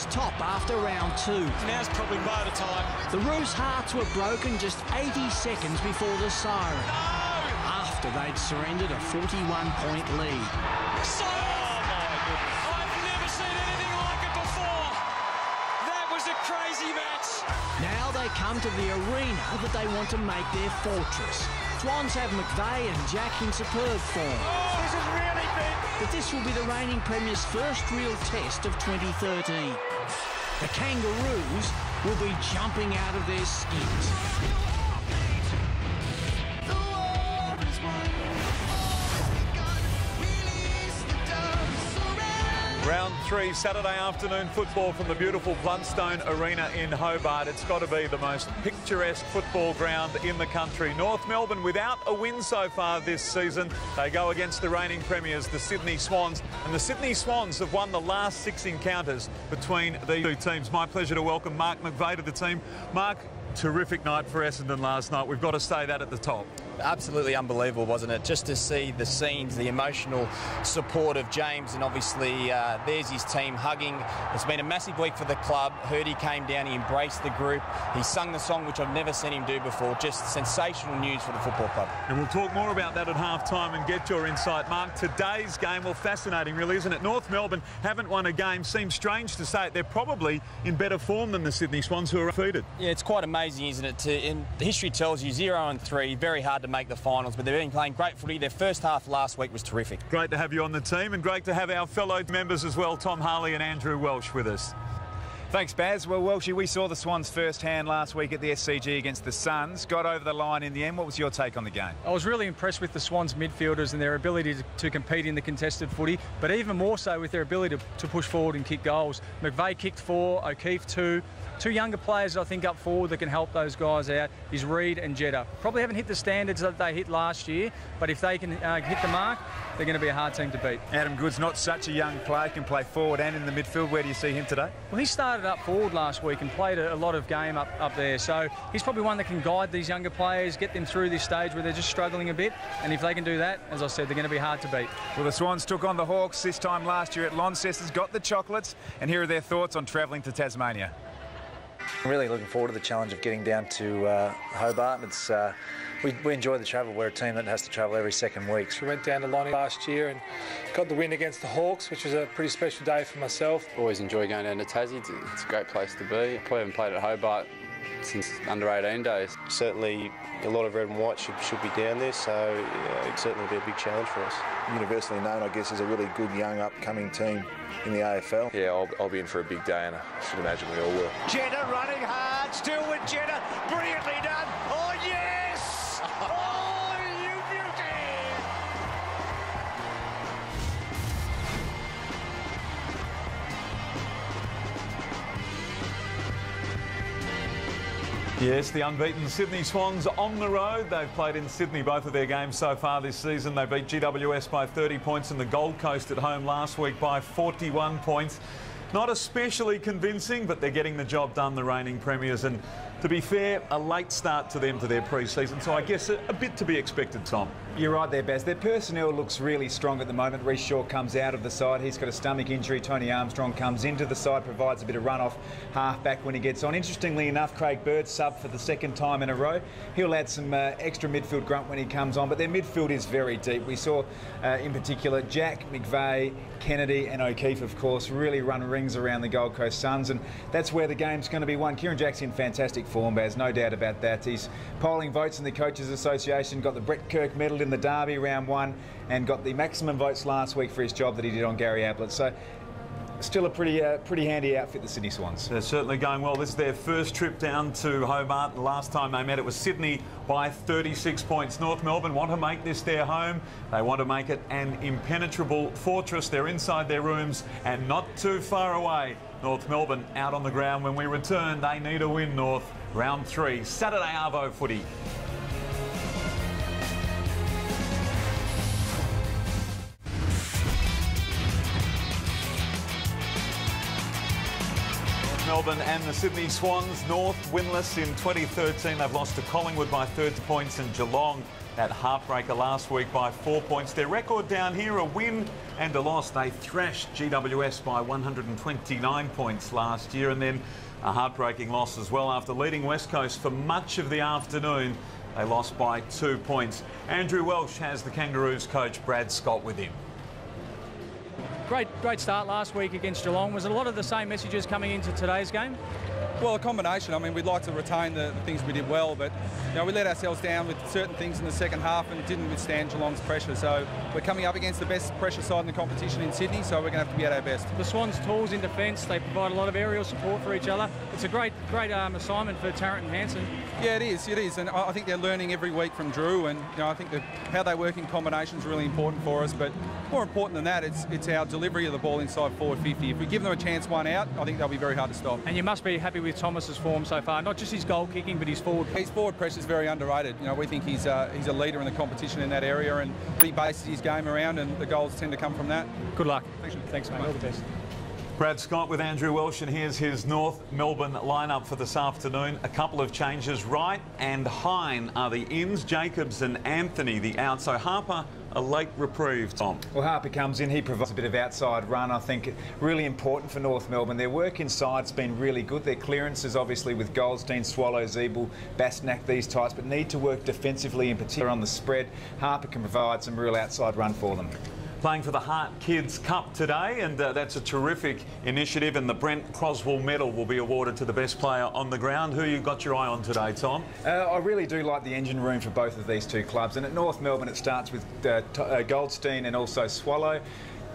top after round 2. Now's probably motor time. The Roos' hearts were broken just 80 seconds before the siren. No! After they'd surrendered a 41-point lead. So, oh my goodness. I've never seen anything like it before. That was a crazy match. Now they come to the arena that they want to make their fortress. Swans have McVeigh and Jack in superb form. Oh, this is really big. But this will be the reigning Premier's first real test of 2013. The Kangaroos will be jumping out of their skins. Round 3, Saturday afternoon football from the beautiful Bloodstone Arena in Hobart. It's got to be the most picturesque football ground in the country. North Melbourne without a win so far this season. They go against the reigning premiers, the Sydney Swans. And the Sydney Swans have won the last 6 encounters between the two teams. My pleasure to welcome Mark McVeigh to the team. Mark, terrific night for Essendon last night. We've got to say that at the top. Absolutely unbelievable, wasn't it? Just to see the scenes, the emotional support of James, and obviously there's his team hugging. It's been a massive week for the club. Heard he came down, he embraced the group. He sung the song, which I've never seen him do before. Just sensational news for the football club. And we'll talk more about that at half-time and get your insight. Mark, today's game, well, fascinating really, isn't it? North Melbourne haven't won a game. Seems strange to say it. They're probably in better form than the Sydney Swans, who are defeated. Yeah, it's quite amazing, isn't it? And history tells you 0-3, very hard to make the finals, but they've been playing great footy. Their first half last week was terrific. Great to have you on the team, and great to have our fellow members as well, Tom Harley and Andrew Welsh, with us. Thanks, Baz. Well, Welshie, we saw the Swans firsthand last week at the SCG against the Suns. Got over the line in the end. What was your take on the game? I was really impressed with the Swans midfielders and their ability to compete in the contested footy, but even more so with their ability to push forward and kick goals. McVeigh kicked 4, O'Keefe 2. Two younger players, I think, up forward that can help those guys out is Reid and Jeddah. Probably haven't hit the standards that they hit last year, but if they can hit the mark, they're going to be a hard team to beat. Adam Good's not such a young player, can play forward and in the midfield. Where do you see him today? Well, he started up forward last week and played a lot of game up there, so he's probably one that can guide these younger players, get them through this stage where they're just struggling a bit, and if they can do that, as I said, they're going to be hard to beat. Well, the Swans took on the Hawks this time last year at Launceston's, got the chocolates, and here are their thoughts on travelling to Tasmania. I'm really looking forward to the challenge of getting down to Hobart. It's we enjoy the travel. We're a team that has to travel every second week. We went down to Lonnie last year and got the win against the Hawks, which was a pretty special day for myself. Always enjoy going down to Tassie. It's a great place to be. Probably haven't played at Hobart since under 18 days. Certainly a lot of red and white should be down there, so it'd certainly be a big challenge for us. Universally known, I guess, as a really good young upcoming team in the AFL. Yeah, I'll be in for a big day, and I should imagine we all will. Jeddah running hard, still with Jeddah, brilliantly done. Oh yes! Oh, you beauty! Yes, the unbeaten Sydney Swans on the road. They've played in Sydney both of their games so far this season. They beat GWS by 30 points and the Gold Coast at home last week by 41 points. Not especially convincing, but they're getting the job done, the reigning premiers. And to be fair, a late start to them to their pre-season, so I guess a bit to be expected, Tom. You're right there, Baz. Their personnel looks really strong at the moment. Reece Shaw comes out of the side. He's got a stomach injury. Tony Armstrong comes into the side, provides a bit of run-off half-back when he gets on. Interestingly enough, Craig Bird sub for the second time in a row. He'll add some extra midfield grunt when he comes on, but their midfield is very deep. We saw, in particular, Jack, McVeigh, Kennedy and O'Keefe, of course, really run rings around the Gold Coast Suns, and that's where the game's going to be won. Kieran Jack's in fantastic form, Baz, no doubt about that. He's polling votes in the Coaches Association, got the Brett Kirk medal in the Derby round 1 and got the maximum votes last week for his job that he did on Gary Ablett. So still a pretty handy outfit, the Sydney Swans. They're certainly going well. This is their first trip down to Hobart. The last time they met, it was Sydney by 36 points. North Melbourne want to make this their home. They want to make it an impenetrable fortress. They're inside their rooms and not too far away. North Melbourne out on the ground. When we return, they need a win, North. Round 3, Saturday Arvo footy. Melbourne and the Sydney Swans. North winless in 2013. They've lost to Collingwood by 30 points and Geelong that heartbreaker last week by 4 points. Their record down here, a win and a loss. They thrashed GWS by 129 points last year, and then a heartbreaking loss as well after leading West Coast for much of the afternoon. They lost by 2 points. Andrew Welsh has the Kangaroos coach Brad Scott with him. Great start last week against Geelong. Was it a lot of the same messages coming into today's game? Well, a combination. I mean, we'd like to retain the things we did well, but we let ourselves down with certain things in the second half and didn't withstand Geelong's pressure. So we're coming up against the best pressure side in the competition in Sydney, so we're going to have to be at our best. The Swans' tools in defence, they provide a lot of aerial support for each other. It's a great assignment for Tarrant and Hansen. Yeah, it is, and I think they're learning every week from Drew, and I think how they work in combination is really important for us. But more important than that, it's our delivery of the ball inside forward 50. If we give them a chance one out, I think they'll be very hard to stop. And you must be happy with Thomas's form so far, not just his goal kicking, but his forward. His forward pressure is very underrated. We think he's a leader in the competition in that area, and he bases his game around, and the goals tend to come from that. Good luck. Thanks, mate. All the best. Brad Scott with Andrew Welsh, and here's his North Melbourne lineup for this afternoon. A couple of changes. Wright and Hine are the ins, Jacobs and Anthony the outs. So Harper, a late reprieve, Tom. Well, Harper comes in, he provides a bit of outside run, I think really important for North Melbourne. Their work inside's been really good. Their clearances, obviously, with Goldstein, Swallow, Zeeble, Bastnack, these types, but need to work defensively, in particular on the spread. Harper can provide some real outside run for them. Playing for the Hart Kids Cup today, and that's a terrific initiative, and the Brent Croswell Medal will be awarded to the best player on the ground. Who you got your eye on today, Tom? I really do like the engine room for both of these two clubs, and at North Melbourne it starts with Goldstein and also Swallow.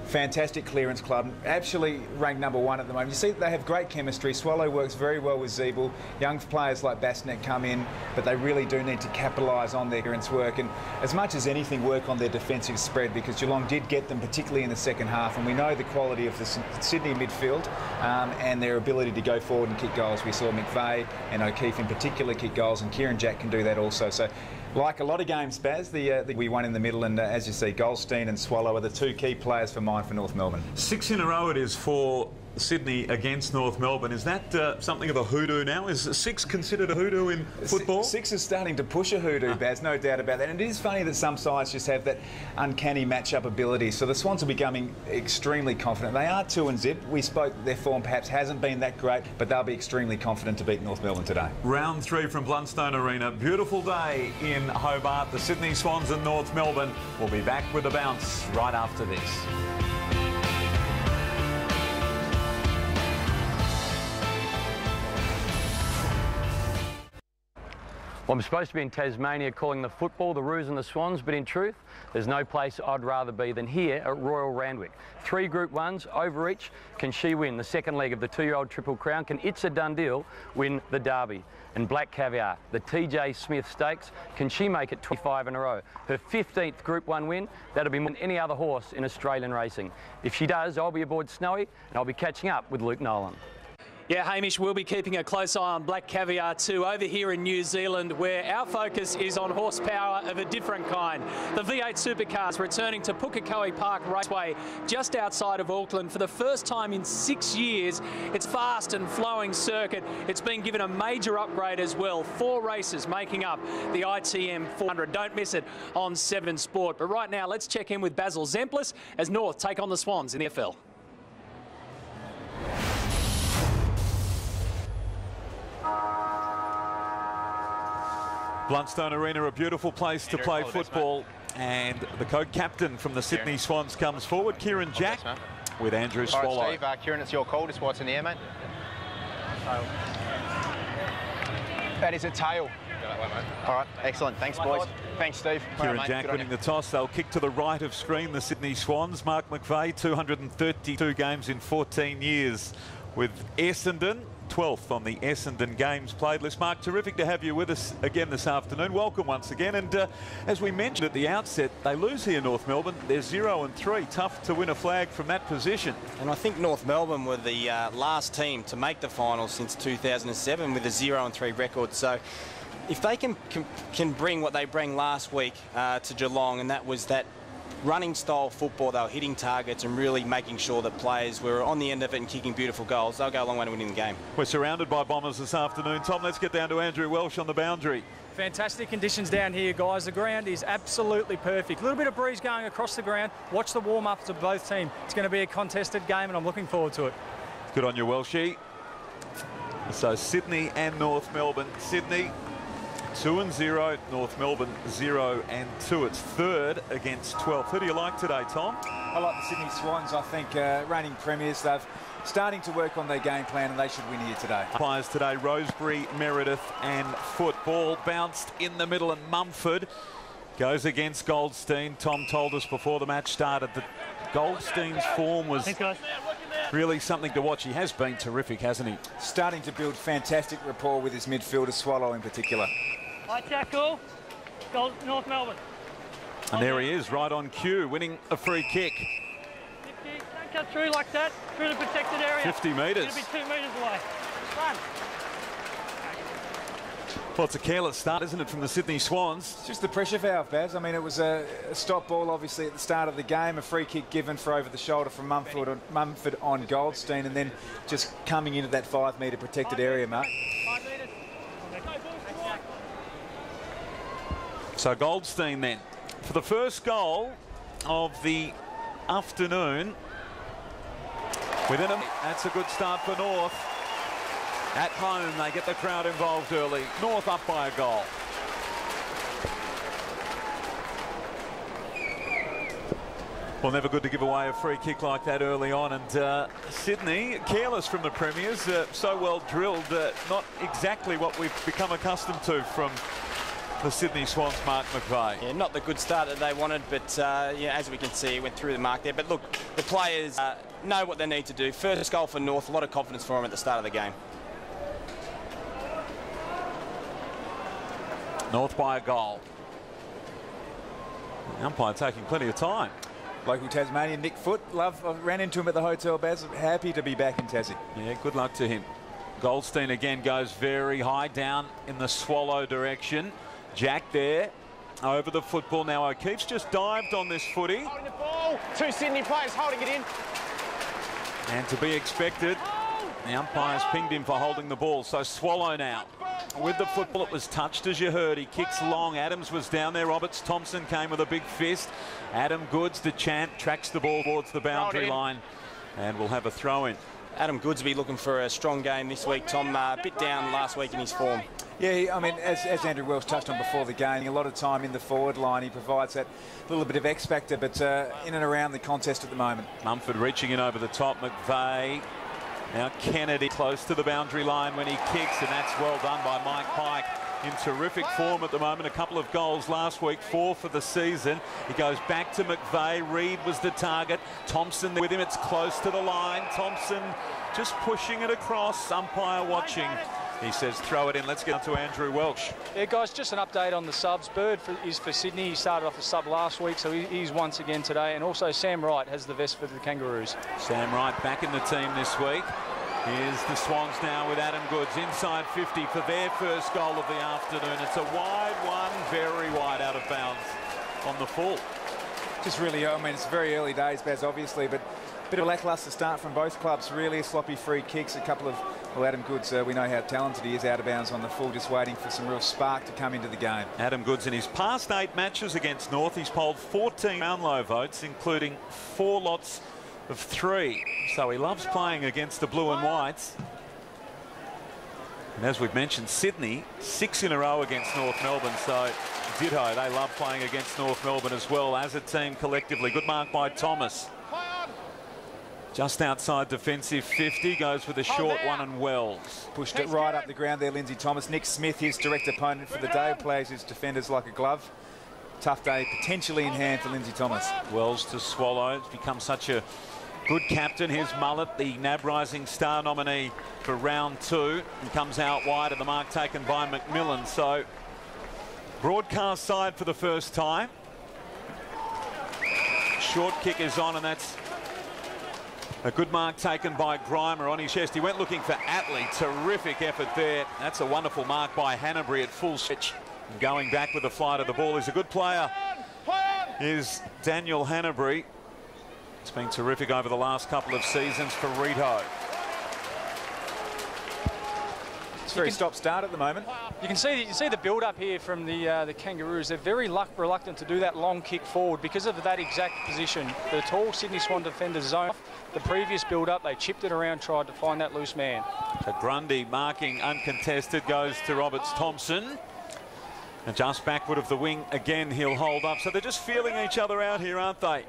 Fantastic clearance club, actually ranked #1 at the moment. You see that they have great chemistry. Swallow works very well with Zeeble. Young players like Bastnack come in, but they really do need to capitalise on their clearance work, and as much as anything work on their defensive spread, because Geelong did get them, particularly in the second half, and we know the quality of the Sydney midfield and their ability to go forward and kick goals. We saw McVeigh and O'Keefe in particular kick goals, and Kieran Jack can do that also. So, like a lot of games, Baz, we won in the middle, and as you see, Goldstein and Swallow are the two key players for mine for North Melbourne. 6 in a row it is for Sydney against North Melbourne. Is that something of a hoodoo now? Is 6 considered a hoodoo in football? 6 is starting to push a hoodoo, Baz, no doubt about that. And it is funny that some sides just have that uncanny match-up ability. So the Swans are becoming extremely confident. They are 2-0. We spoke that their form perhaps hasn't been that great, but they'll be extremely confident to beat North Melbourne today. Round 3 from Blundstone Arena. Beautiful day in Hobart. The Sydney Swans and North Melbourne will be back with a bounce right after this. Well, I'm supposed to be in Tasmania calling the football, the Roos and the Swans, but in truth, there's no place I'd rather be than here at Royal Randwick. 3 Group 1s over each. Can she win the second leg of the 2-year-old Triple Crown? Can It's a Done Deal win the Derby? And Black Caviar, the TJ Smith Stakes, can she make it 25 in a row? Her 15th Group 1 win, that'll be more than any other horse in Australian racing. If she does, I'll be aboard Snowy and I'll be catching up with Luke Nolan. Yeah, Hamish, we'll be keeping a close eye on Black Caviar too over here in New Zealand, where our focus is on horsepower of a different kind. The V8 Supercars returning to Pukekohe Park Raceway just outside of Auckland for the first time in 6 years. It's fast and flowing circuit. It's been given a major upgrade as well. 4 races making up the ITM 400. Don't miss it on 7 Sport. But right now, let's check in with Basil Zemplis as North take on the Swans in the AFL. Blundstone Arena, a beautiful place to play football, and the co-captain from the Sydney Swans comes forward, Kieran Jack, with Andrew Swallow. All right, Steve, Kieran, it's your call. Just what's in the air, mate? Tail. That is a tail. All right, excellent. Thanks, boys. Thanks, Steve. Kieran Jack winning the toss. They'll kick to the right of screen, the Sydney Swans. Mark McVeigh, 232 games in 14 years with Essendon. 12th on the Essendon games played list. Mark, terrific to have you with us again this afternoon. Welcome once again. And as we mentioned at the outset, they lose here, North Melbourne. They're 0-3. Tough to win a flag from that position. And I think North Melbourne were the last team to make the finals since 2007 with a 0-3 record. So if they can bring what they bring last week to Geelong, and that was that running style football. They were hitting targets and really making sure that players were on the end of it and kicking beautiful goals. They'll go a long way to winning the game. We're surrounded by Bombers this afternoon. Tom, let's get down to Andrew Welsh on the boundary. Fantastic conditions down here, guys. The ground is absolutely perfect. A little bit of breeze going across the ground. Watch the warm-ups of both teams. It's going to be a contested game, and I'm looking forward to it. Good on you, Welshie. So Sydney and North Melbourne. Sydney 2-0, North Melbourne 0-2. It's third against 12th. Who do you like today, Tom? I like the Sydney Swans. I think reigning premiers, they've starting to work on their game plan, and they should win here today. Umpires today, Rosebery, Meredith and Foot. Ball bounced in the middle, and Mumford goes against Goldstein. Tom told us before the match started that Goldstein's form was really something to watch. He has been terrific, hasn't he? Starting to build fantastic rapport with his midfielder, Swallow in particular. High tackle, North Melbourne. And there he is, right on cue, winning a free kick. Don't cut through like that, through the protected area. 50 metres. It'll be 2 metres away. Run. Well, it's a careless start, isn't it, from the Sydney Swans? It's just the pressure valve, Baz. I mean, it was a stop ball, obviously, at the start of the game. A free kick given for over the shoulder from Mumford on Goldstein, and then just coming into that 5 metre protected area, Mark. 5 metres. So Goldstein then, for the first goal of the afternoon. Within them, that's a good start for North. At home, they get the crowd involved early. North up by a goal. Well, never good to give away a free kick like that early on. And Sydney, careless from the Premiers, so well drilled, not exactly what we've become accustomed to from the Sydney Swans, Mark McVeigh. Yeah, not the good start that they wanted, but yeah, as we can see, went through the mark there. But look, the players know what they need to do. First goal for North, a lot of confidence for them at the start of the game. North by a goal. The umpire taking plenty of time. Local Tasmanian, Nick Foot. I ran into him at the hotel, Baz. Happy to be back in Tassie. Yeah, good luck to him. Goldstein again goes very high down in the Swallow direction. Jack there over the football. Now O'Keefe's just dived on this footy. Holding the ball. 2 Sydney players holding it in. And to be expected, the umpire's pinged him for holding the ball. So Swallow now. With the football, it was touched, as you heard. He kicks long. Adams was down there. Roberts Thompson came with a big fist. Adam Goods, the champ, tracks the ball towards the boundary line. And we'll have a throw in. Adam Goods will be looking for a strong game this week, Tom. A bit down last week in his form. Yeah, I mean, as Andrew Welsh touched on before the game, a lot of time in the forward line. He provides that little bit of X factor, but in and around the contest at the moment. Mumford reaching in over the top. McVeigh. Now Kennedy close to the boundary line when he kicks, and that's well done by Mike Pike. In terrific form at the moment. A couple of goals last week, 4 for the season. He goes back to McVeigh. Reid was the target. Thompson with him. It's close to the line. Thompson just pushing it across. Umpire watching. He says throw it in. Let's get to Andrew Welsh. Yeah, guys, just an update on the subs. Bird is for Sydney. He started off a sub last week, so he's once again today. And also Sam Wright has the vest for the Kangaroos. Sam Wright back in the team this week. Here's the Swans now with Adam Goods inside 50 for their first goal of the afternoon. It's a wide one, very wide out of bounds on the full. Just really, I mean, it's very early days, Baz, obviously, but a bit of a lacklustre start from both clubs. Really sloppy free kicks, a couple of, well, Adam Goods, we know how talented he is out of bounds on the full, just waiting for some real spark to come into the game. Adam Goods in his past 8 matches against North, he's polled 14 Brownlow votes, including 4 lots of 3. So he loves playing against the blue and whites. And as we've mentioned, Sydney 6 in a row against North Melbourne. So ditto, they love playing against North Melbourne as well as a team collectively. Good mark by Thomas. Just outside defensive 50, goes with a short one, and Wells. Pushed it right up the ground there, Lindsay Thomas. Nick Smith, his direct opponent for the day, plays his defenders like a glove. Tough day potentially in hand for Lindsay Thomas. Wells to Swallow. It's become such a good captain. Here's Mullet, the NAB Rising Star nominee for round 2, and comes out wide, and the mark taken by McMillan. So broadcast side for the first time. Short kick is on, and that's a good mark taken by Grimer on his chest. He went looking for Atley. Terrific effort there. That's a wonderful mark by Hanbury at full stretch. And going back with the flight of the ball is a good player. Is Daniel Hanbury. It's been terrific over the last couple of seasons for Rito. It's very stop-start at the moment. You can see the build-up here from the Kangaroos. They're very reluctant to do that long kick forward because of that exact position. The tall Sydney Swan defenders zone off. The previous build-up, they chipped it around, tried to find that loose man. So Grundy marking uncontested, goes to Roberts-Thompson. And just backward of the wing again, he'll hold up. So they're just feeling each other out here, aren't they?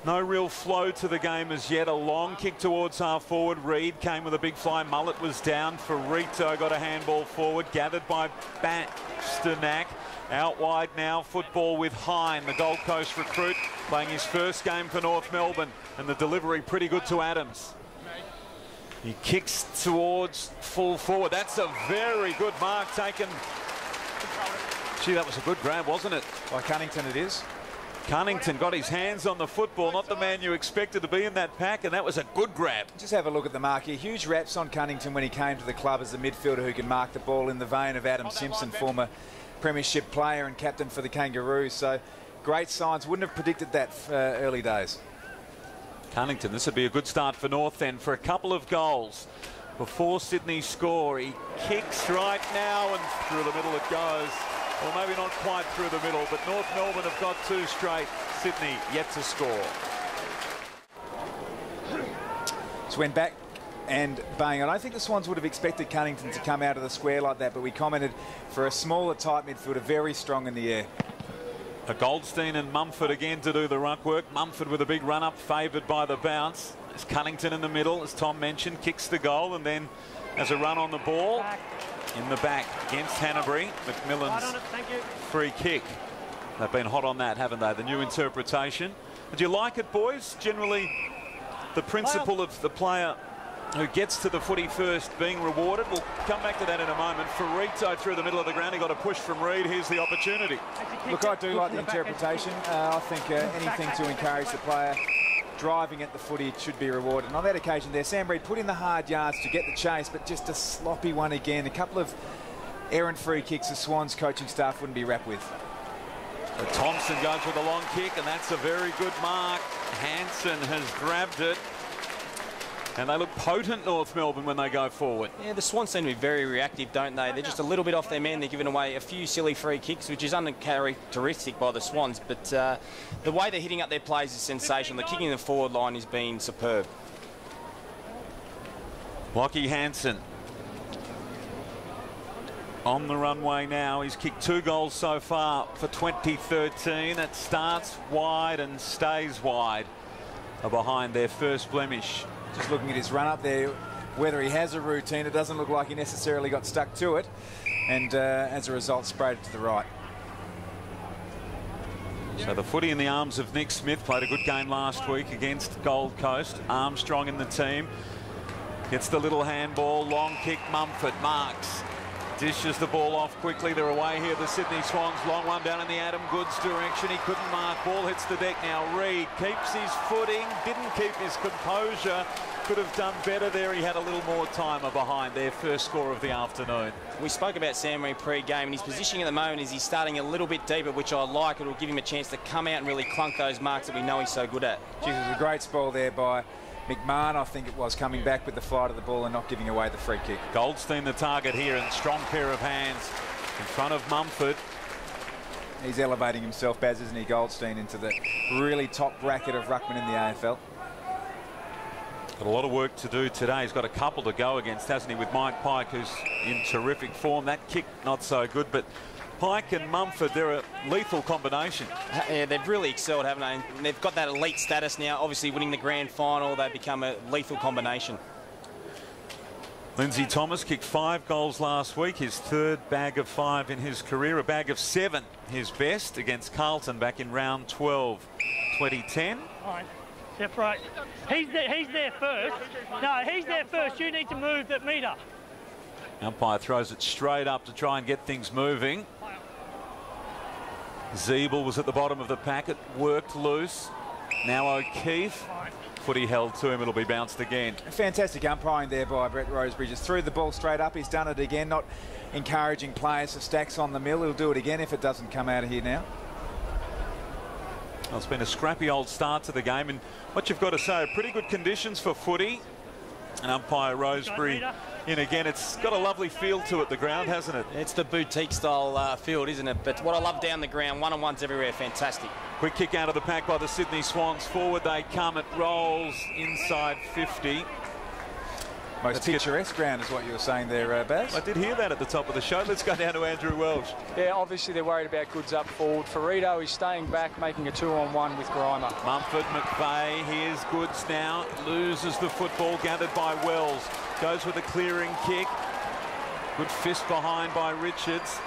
No real flow to the game as yet. A long kick towards half forward. Reid came with a big fly. Mullet was down for Rito. Got a handball forward. Gathered by Bastanak. Out wide now. Football with Hine, the Gold Coast recruit, playing his first game for North Melbourne. And the delivery pretty good to Adams. He kicks towards full forward. That's a very good mark taken. Gee, that was a good grab, wasn't it? By Cunnington it is. Cunnington got his hands on the football, not the man you expected to be in that pack, and that was a good grab. Just have a look at the mark here. Huge raps on Cunnington when he came to the club as a midfielder who can mark the ball in the vein of Adam Simpson, former premiership player and captain for the Kangaroos. So great signs. Wouldn't have predicted that early days. Cunnington, this would be a good start for North then for a couple of goals before Sydney score. He kicks right now and through the middle it goes. Well, maybe not quite through the middle, but North Melbourne have got two straight. Sydney yet to score. So went back and bang. I don't think the Swans would have expected Cunnington to come out of the square like that, but we commented for a smaller type midfielder, very strong in the air. A Goldstein and Mumford again to do the ruck work. Mumford with a big run up, favoured by the bounce. There's Cunnington in the middle, as Tom mentioned, kicks the goal and then has a run on the ball. In the back against Hanbury. McMillan's free kick. They've been hot on that, haven't they? The new interpretation. Do you like it, boys? Generally, the principle of the player who gets to the footy first being rewarded. We'll come back to that in a moment. Ferrito through the middle of the ground. He got a push from Reid. Here's the opportunity. Look, I do like the interpretation. I think anything to encourage the player driving at the footy should be rewarded. And on that occasion there, Sam Reid put in the hard yards to get the chase, but just a sloppy one again. A couple of errant free kicks the Swans coaching staff wouldn't be wrapped with. But Thompson goes with a long kick, and that's a very good mark. Hansen has grabbed it. And they look potent, North Melbourne, when they go forward. Yeah, the Swans seem to be very reactive, don't they? They're just a little bit off their man. They're giving away a few silly free kicks, which is uncharacteristic by the Swans. But the way they're hitting up their plays is sensational. The kicking in the forward line has been superb. Lockie Hansen on the runway now. He's kicked 2 goals so far for 2013. It starts wide and stays wide behind their first blemish. Just looking at his run up there, whether he has a routine, it doesn't look like he necessarily got stuck to it, and as a result sprayed it to the right. So the footy in the arms of Nick Smith. Played a good game last week against Gold Coast. Armstrong in the team. Gets the little handball, long kick, Mumford marks. Dishes the ball off quickly. They're away here, the Sydney Swans. Long one down in the Adam Goods direction. He couldn't mark. Ball hits the deck now. Reid keeps his footing. Didn't keep his composure. Could have done better there. He had a little more time behind their first score of the afternoon. We spoke about Sam Reid pre-game, and his positioning at the moment is he's starting a little bit deeper, which I like. It'll give him a chance to come out and really clunk those marks that we know he's so good at. Geez, it was a great spoil there by McMahon, I think it was, coming back with the flight of the ball and not giving away the free kick. Goldstein the target here, and strong pair of hands in front of Mumford. He's elevating himself, Baz, isn't he, Goldstein, into the really top bracket of ruckman in the AFL. Got a lot of work to do today. He's got a couple to go against, hasn't he, with Mike Pike, who's in terrific form. That kick not so good, but Pike and Mumford, they're a lethal combination. Yeah, they've really excelled, haven't they? And they've got that elite status now. Obviously, winning the grand final, they've become a lethal combination. Lindsay Thomas kicked 5 goals last week, his 3rd bag of 5 in his career, a bag of 7 his best against Carlton back in round 12, 2010. All right, separate. He's there first. No, he's there first. You need to move that metre. Umpire throws it straight up to try and get things moving. Zeeble was at the bottom of the pack. It worked loose. Now O'Keefe. Footy held to him. It'll be bounced again. Fantastic umpiring there by Brett Rosebridge. Threw the ball straight up. He's done it again. Not encouraging players to stacks on the mill. He'll do it again if it doesn't come out of here now. Well, it's been a scrappy old start to the game, and what you've got to say, pretty good conditions for footy. And umpire Rosebery in again. It's got a lovely feel to it, the ground, hasn't it? It's the boutique style field, isn't it? But what I love down the ground, one-on-ones everywhere, fantastic. Quick kick out of the pack by the Sydney Swans. Forward they come. It rolls inside 50. Most picturesque ground is what you were saying there, Baz. I did hear that at the top of the show. Let's go down to Andrew Welsh. Yeah, obviously they're worried about goods up forward. Ferrito is staying back, making a 2-on-1 with Grimer. Mumford, McVeigh, here's Goods now. Loses the football, gathered by Wells. Goes with a clearing kick. Good fist behind by Richards.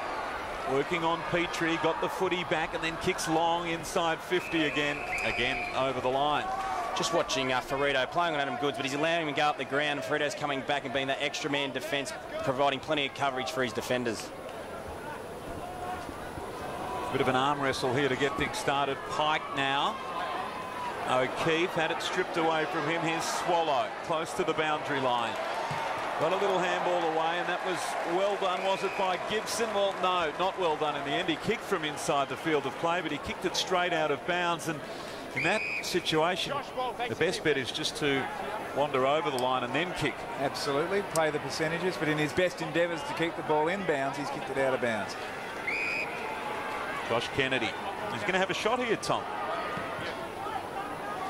Working on Petrie, got the footy back and then kicks long inside 50 again. Again over the line. Just watching Ferrito playing on Adam Goods, but he's allowing him to go up the ground. Ferrito's coming back and being that extra man defence, providing plenty of coverage for his defenders. Bit of an arm wrestle here to get things started. Pike now. O'Keefe had it stripped away from him. Here's Swallow, close to the boundary line. Got a little handball away, and that was well done, was it, by Gibson? Well, no, not well done in the end. He kicked from inside the field of play, but he kicked it straight out of bounds. And in that situation, the best bet is just to wander over the line and then kick. Absolutely, play the percentages, but in his best endeavours to keep the ball in bounds, he's kicked it out of bounds. Josh Kennedy. He's going to have a shot here, Tom.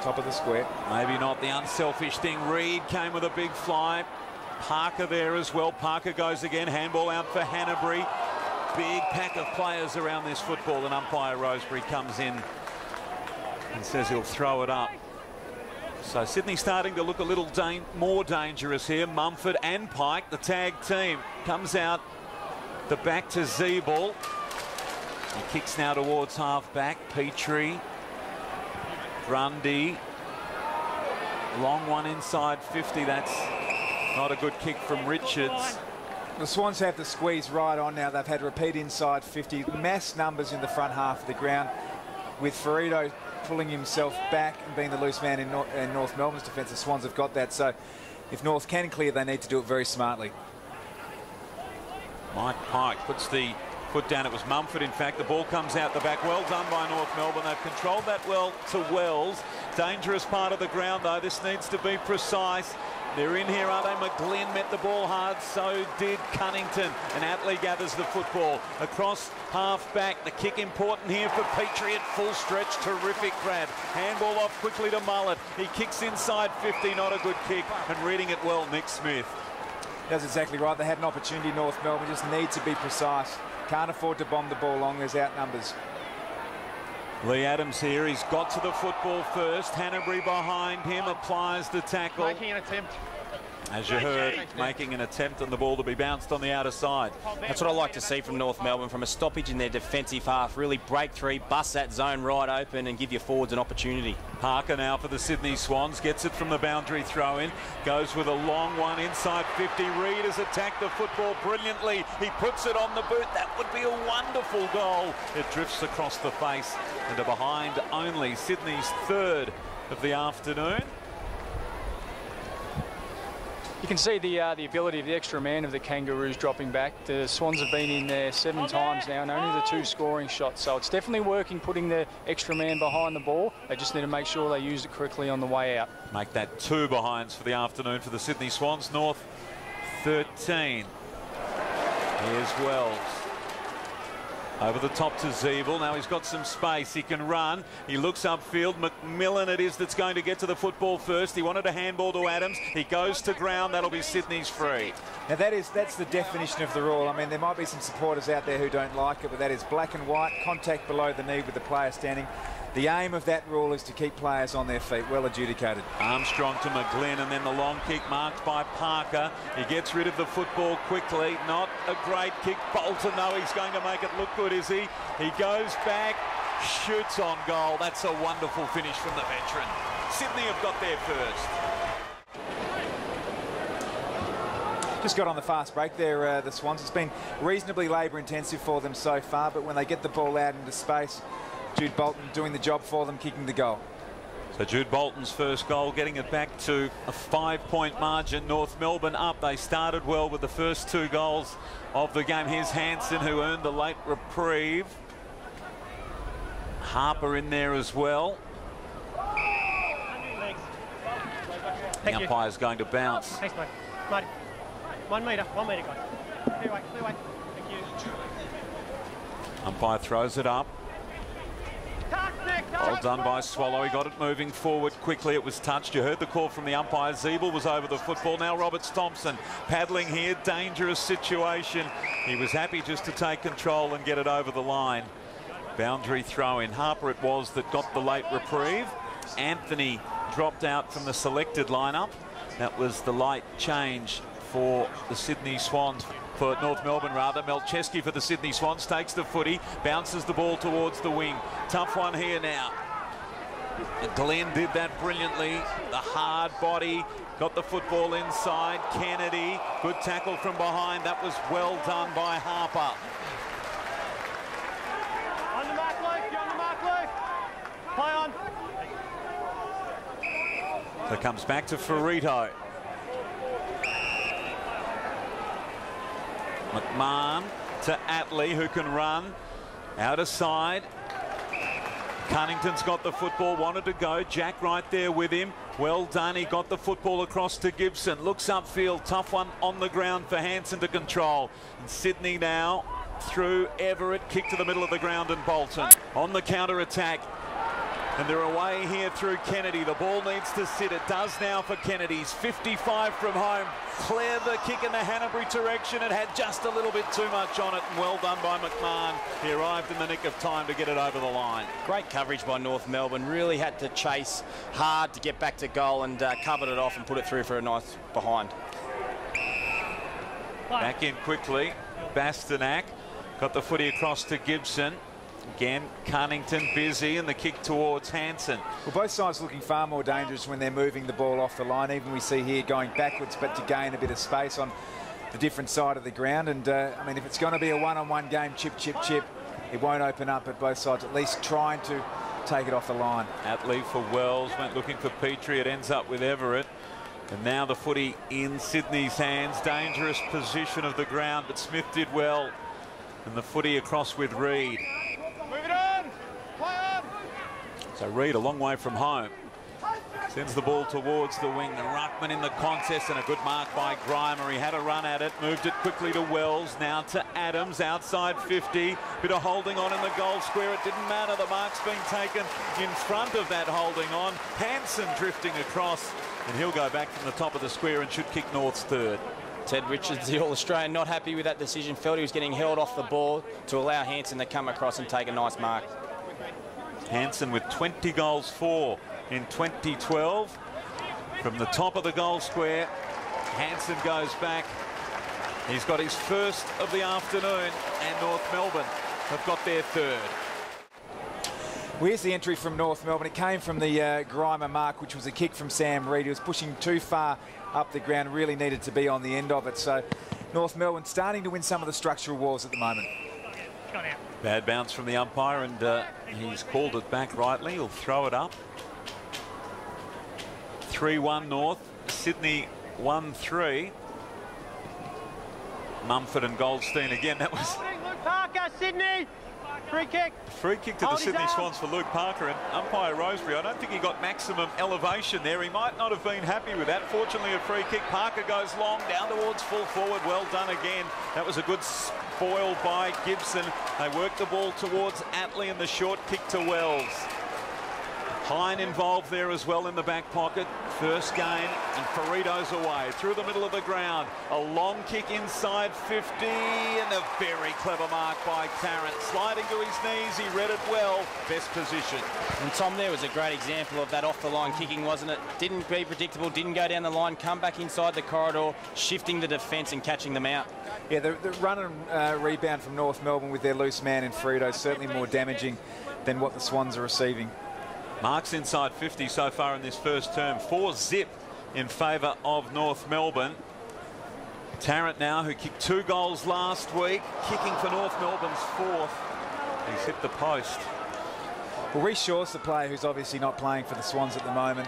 Top of the square. Maybe not the unselfish thing. Reid came with a big fly. Parker there as well. Parker goes again. Handball out for Hanbury. Big pack of players around this football, and umpire Rosebery comes in and says he'll throw it up. So Sydney starting to look a little more dangerous here. Mumford and Pike, the tag team, comes out the back to Zeeble. He kicks now towards half-back. Petrie. Grundy. Long one inside 50. That's not a good kick from Richards. The Swans have the squeeze right on now. They've had repeat inside 50. Mass numbers in the front half of the ground, with Ferrito pulling himself back and being the loose man in North Melbourne's defence. The Swans have got that. So if North can clear, they need to do it very smartly. Mike Pike puts the foot down. It was Mumford, in fact. The ball comes out the back. Well done by North Melbourne. They've controlled that well to Wells. Dangerous part of the ground, though. This needs to be precise. They're in here, aren't they? McGlynn met the ball hard, so did Cunnington. And Atley gathers the football across half-back. The kick important here for Petrie at full stretch. Terrific grab. Handball off quickly to Mullet. He kicks inside 50. Not a good kick. And reading it well, Nick Smith. That's exactly right. They had an opportunity, North Melbourne. Just need to be precise. Can't afford to bomb the ball long. There's outnumbers. Lee Adams here. He's got to the football first. Hanbury behind him applies the tackle. Making an attempt. As you heard, making an attempt on the ball to be bounced on the outer side. That's what I like to see from North Melbourne, from a stoppage in their defensive half. Really break three, bust that zone right open and give your forwards an opportunity. Parker now for the Sydney Swans. Gets it from the boundary throw in. Goes with a long one inside 50. Reid has attacked the football brilliantly. He puts it on the boot. That would be a wonderful goal. It drifts across the face and are behind only Sydney's third of the afternoon. You can see the ability of the extra man of the Kangaroos dropping back. The Swans have been in there 7 times now and only the 2 scoring shots. So it's definitely working, putting the extra man behind the ball. They just need to make sure they use it correctly on the way out. Make that 2 behinds for the afternoon for the Sydney Swans. North 13. Here's Wells. Over the top to Zeeble. Now he's got some space. He can run. He looks upfield. McMillan it is that's going to get to the football first. He wanted a handball to Adams. He goes to ground. That'll be Sydney's free. Now that's the definition of the rule. I mean, there might be some supporters out there who don't like it, but that is black and white. Contact below the knee with the player standing. The aim of that rule is to keep players on their feet. Well adjudicated. Armstrong to McGlynn, and then the long kick marked by Parker. He gets rid of the football quickly. Not a great kick. Bolton, though, he's going to make it look good, is he? He goes back, shoots on goal. That's a wonderful finish from the veteran. Sydney have got there first. Just got on the fast break there, the Swans. It's been reasonably labour intensive for them so far, but when they get the ball out into space, Jude Bolton doing the job for them, kicking the goal. So Jude Bolton's first goal, getting it back to a 5-point margin. North Melbourne up. They started well with the first 2 goals of the game. Here's Hansen, who earned the late reprieve. Harper in there as well. The umpire's going to bounce. Thanks, mate. Marty. 1 metre, guys. Clear away. Thank you. Umpire throws it up. Well done by Swallow. He got it moving forward quickly. It was touched. You heard the call from the umpire. Zeeble was over the football. Now Roberts-Thompson paddling here. Dangerous situation. He was happy just to take control and get it over the line. Boundary throw in. Harper it was that got the late reprieve. Anthony dropped out from the selected lineup. That was the light change for the Sydney Swans. For North Melbourne, rather. Melcheski for the Sydney Swans takes the footy, bounces the ball towards the wing. Tough one here now. Glenn did that brilliantly. The hard body, got the football inside. Kennedy, good tackle from behind. That was well done by Harper. On the mark, Luke. You're on the mark, Luke. Play on. So it comes back to Ferrito. McMahon to Atley, who can run out of side. Cunnington's got the football, wanted to go. Jack right there with him. Well done. He got the football across to Gibson. Looks upfield. Tough one on the ground for Hansen to control. And Sydney now through Everett. Kick to the middle of the ground and Bolton on the counter attack. And they're away here through Kennedy. The ball needs to sit. It does now for Kennedy's 55 from home. Clever kick in the Hanbury direction. It had just a little bit too much on it. And well done by McMahon. He arrived in the nick of time to get it over the line. Great coverage by North Melbourne. Really had to chase hard to get back to goal and covered it off and put it through for a nice behind. Back in quickly. Bastanak got the footy across to Gibson. Again, Cunnington busy, and the kick towards Hansen. Well, both sides looking far more dangerous when they're moving the ball off the line. Even we see here going backwards, but to gain a bit of space on the different side of the ground. And, I mean, if it's going to be a one-on-one game, chip, it won't open up at both sides, at least trying to take it off the line. Atley for Wells, went looking for Petrie. It ends up with Everett. And now the footy in Sydney's hands. Dangerous position of the ground, but Smith did well. And the footy across with Reid. Move it on. Play on. So Reid a long way from home. Sends the ball towards the wing. The ruckman in the contest, and a good mark by Grimer. He had a run at it, moved it quickly to Wells. Now to Adams, outside 50. Bit of holding on in the goal square. It didn't matter. The mark's being taken in front of that holding on. Hansen drifting across, and he'll go back from the top of the square and should kick North's third. Ted Richards, the All-Australian, not happy with that decision. Felt he was getting held off the ball to allow Hansen to come across and take a nice mark. Hansen with 20 goals for in 2012. From the top of the goal square, Hansen goes back. He's got his first of the afternoon, and North Melbourne have got their third. Well, here's the entry from North Melbourne. It came from the Grimer mark, which was a kick from Sam Reid. He was pushing too far up the ground, really needed to be on the end of it. So North Melbourne starting to win some of the structural wars at the moment. Bad bounce from the umpire, and he's called it back rightly. He'll throw it up. 3-1 North, Sydney 1-3. Mumford and Goldstein again. That was Luke Parker, Sydney. Free kick. Free kick to the Sydney Swans for Luke Parker, and umpire Rosebery, I don't think he got maximum elevation there. He might not have been happy with that. Fortunately, a free kick. Parker goes long down towards full forward. Well done again. That was a good spoil by Gibson. They worked the ball towards Atley, and the short kick to Wells. Hine involved there as well in the back pocket. First game, and Ferrito's away through the middle of the ground. A long kick inside 50, and a very clever mark by Tarrant. Sliding to his knees, he read it well. Best position. And Tom, there was a great example of that off-the-line kicking, wasn't it? Didn't be predictable, didn't go down the line, come back inside the corridor, shifting the defence and catching them out. Yeah, the run and rebound from North Melbourne with their loose man in Ferrito is certainly more damaging than what the Swans are receiving. Marks inside 50 so far in this first term. 4-0 in favour of North Melbourne. Tarrant now, who kicked 2 goals last week, kicking for North Melbourne's 4th. He's hit the post. Well, Reece Shaw's the player who's obviously not playing for the Swans at the moment.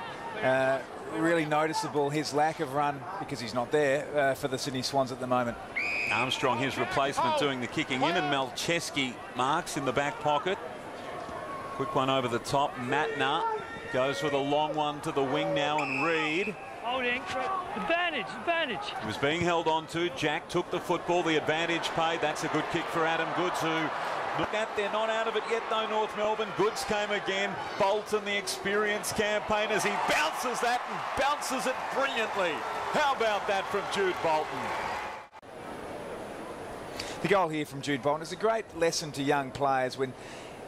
Really noticeable his lack of run, because he's not there for the Sydney Swans at the moment. Armstrong, his replacement, doing the kicking in, and Melcheski marks in the back pocket. Quick one over the top. Matner goes with a long one to the wing now, and Reed. Holding. Advantage. He was being held on to. Jack took the football. The advantage paid. That's a good kick for Adam Goods, who look at. They're not out of it yet, though, North Melbourne. Goods came again. Bolton, the experienced campaigner, he bounces that and bounces it brilliantly. How about that from Jude Bolton? The goal here from Jude Bolton is a great lesson to young players when,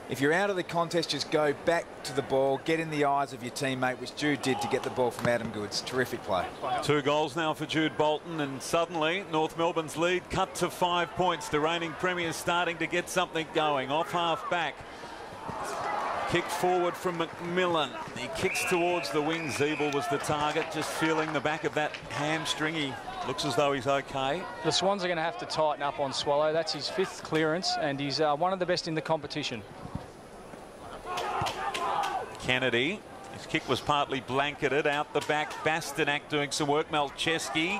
if you're out of the contest, just go back to the ball, get in the eyes of your teammate, which Jude did to get the ball from Adam Goods. Terrific play. 2 goals now for Jude Bolton, and suddenly North Melbourne's lead cut to 5 points. The reigning premiers starting to get something going. Off half back. Kick forward from McMillan. He kicks towards the wing. Zeeble was the target, just feeling the back of that hamstring. He looks as though he's okay. The Swans are going to have to tighten up on Swallow. That's his 5th clearance, and he's one of the best in the competition. Kennedy, his kick was partly blanketed out the back. Bastanak doing some work. Malcheski.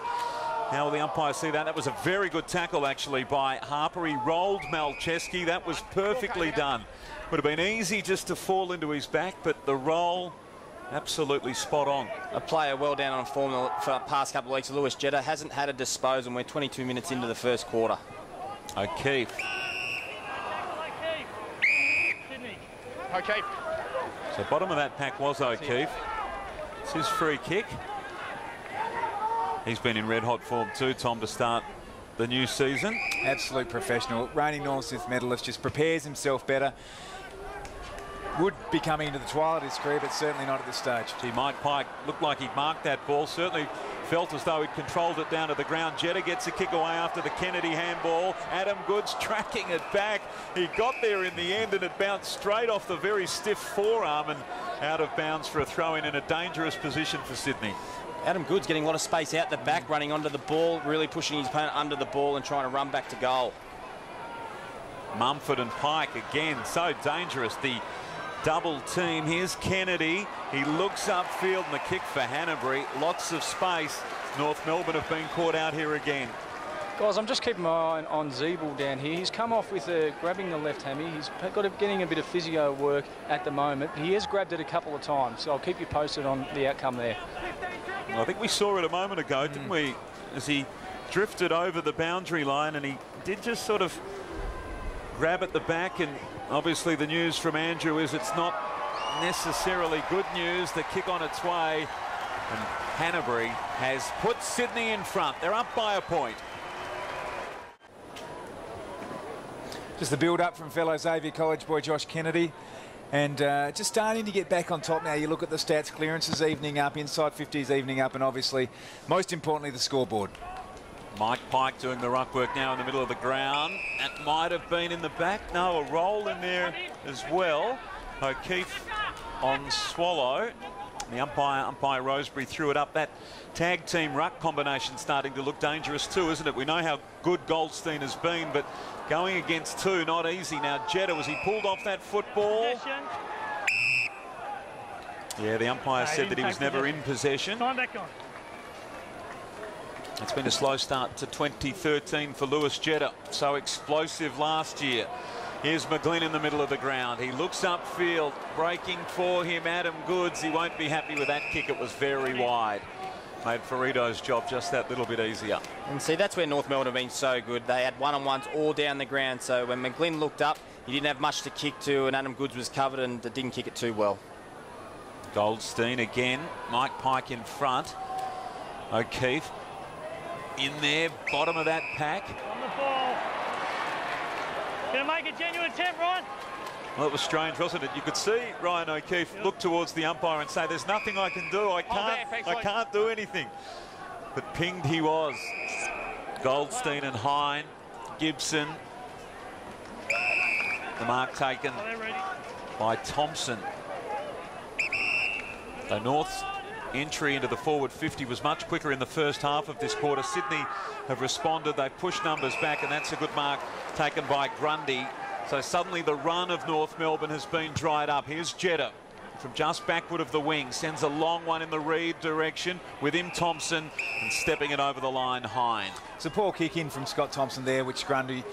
How will the umpire see that? That was a very good tackle, actually, by Harper. He rolled Malcheski. That was perfectly done. Would have been easy just to fall into his back, but the roll, absolutely spot on. A player well down on form for the past couple of weeks. Lewis Jetta hasn't had a disposal, and we're 22 minutes into the first quarter. O'Keefe. O'Keefe. So bottom of that pack was O'Keefe. It's his free kick. He's been in red hot form too, Tom, to start the new season. Absolute professional. Reigning Norm Smith medalist, just prepares himself better. Would be coming into the twilight of his career, but certainly not at this stage. Gee, Mike Pike looked like he'd marked that ball. Certainly felt as though he'd controlled it down to the ground. Jetta gets a kick away after the Kennedy handball. Adam Goods tracking it back. He got there in the end, and it bounced straight off the very stiff forearm and out of bounds for a throw-in a dangerous position for Sydney. Adam Goods getting a lot of space out the back, running onto the ball, really pushing his opponent under the ball and trying to run back to goal. Mumford and Pike again, so dangerous. The double team. Here's Kennedy. He looks upfield, and the kick for Hanbury. Lots of space. North Melbourne have been caught out here again. Guys, I'm just keeping my eye on Zeeble down here. He's come off with grabbing the left hammy. He's getting a bit of physio work at the moment. He has grabbed it a couple of times, so I'll keep you posted on the outcome there. Well, I think we saw it a moment ago, didn't we? As he drifted over the boundary line, and he did just sort of grab at the back, and obviously the news from Andrew is it's not necessarily good news. The kick on its way, and Hanbury has put Sydney in front. They're up by a point. Just the build-up from fellow Xavier College boy Josh Kennedy. And just starting to get back on top now. You look at the stats, clearances evening up, inside 50s evening up, and obviously, most importantly, the scoreboard. Mike Pike doing the ruck work now in the middle of the ground. That might have been in the back. No, a roll in there as well. O'Keefe on Swallow. The umpire Rosebery threw it up. That tag team ruck combination starting to look dangerous too, isn't it? We know how good Goldstein has been, but going against two, not easy. Now Jetta, was he pulled off that football? Yeah, the umpire said that he was never in possession. Time back on. It's been a slow start to 2013 for Lewis Jetta. So explosive last year. Here's McGlynn in the middle of the ground. He looks upfield, breaking for him, Adam Goods. He won't be happy with that kick. It was very wide. Made Ferrito's job just that little bit easier. And see, that's where North Melbourne have been so good. They had one-on-ones all down the ground. So when McGlynn looked up, he didn't have much to kick to, and Adam Goods was covered and didn't kick it too well. Goldstein again. Mike Pike in front. O'Keefe in there, bottom of that pack. On the ball. Gonna make a genuine attempt, Ryan. Well, it was strange, wasn't it? You could see Ryan O'Keefe look towards the umpire and say, there's nothing I can do. I can't do anything. But pinged he was. Goldstein and Hine, Gibson. The mark taken by Thompson. So North's entry into the forward 50 was much quicker in the first half of this quarter. Sydney have responded. They push numbers back, and that's a good mark taken by Grundy. So suddenly the run of North Melbourne has been dried up. Here's Jetta. from just backward of the wing. Sends a long one in the Reed direction with him Thompson and stepping it over the line Hind. It's a poor kick in from Scott Thompson there, which Grundy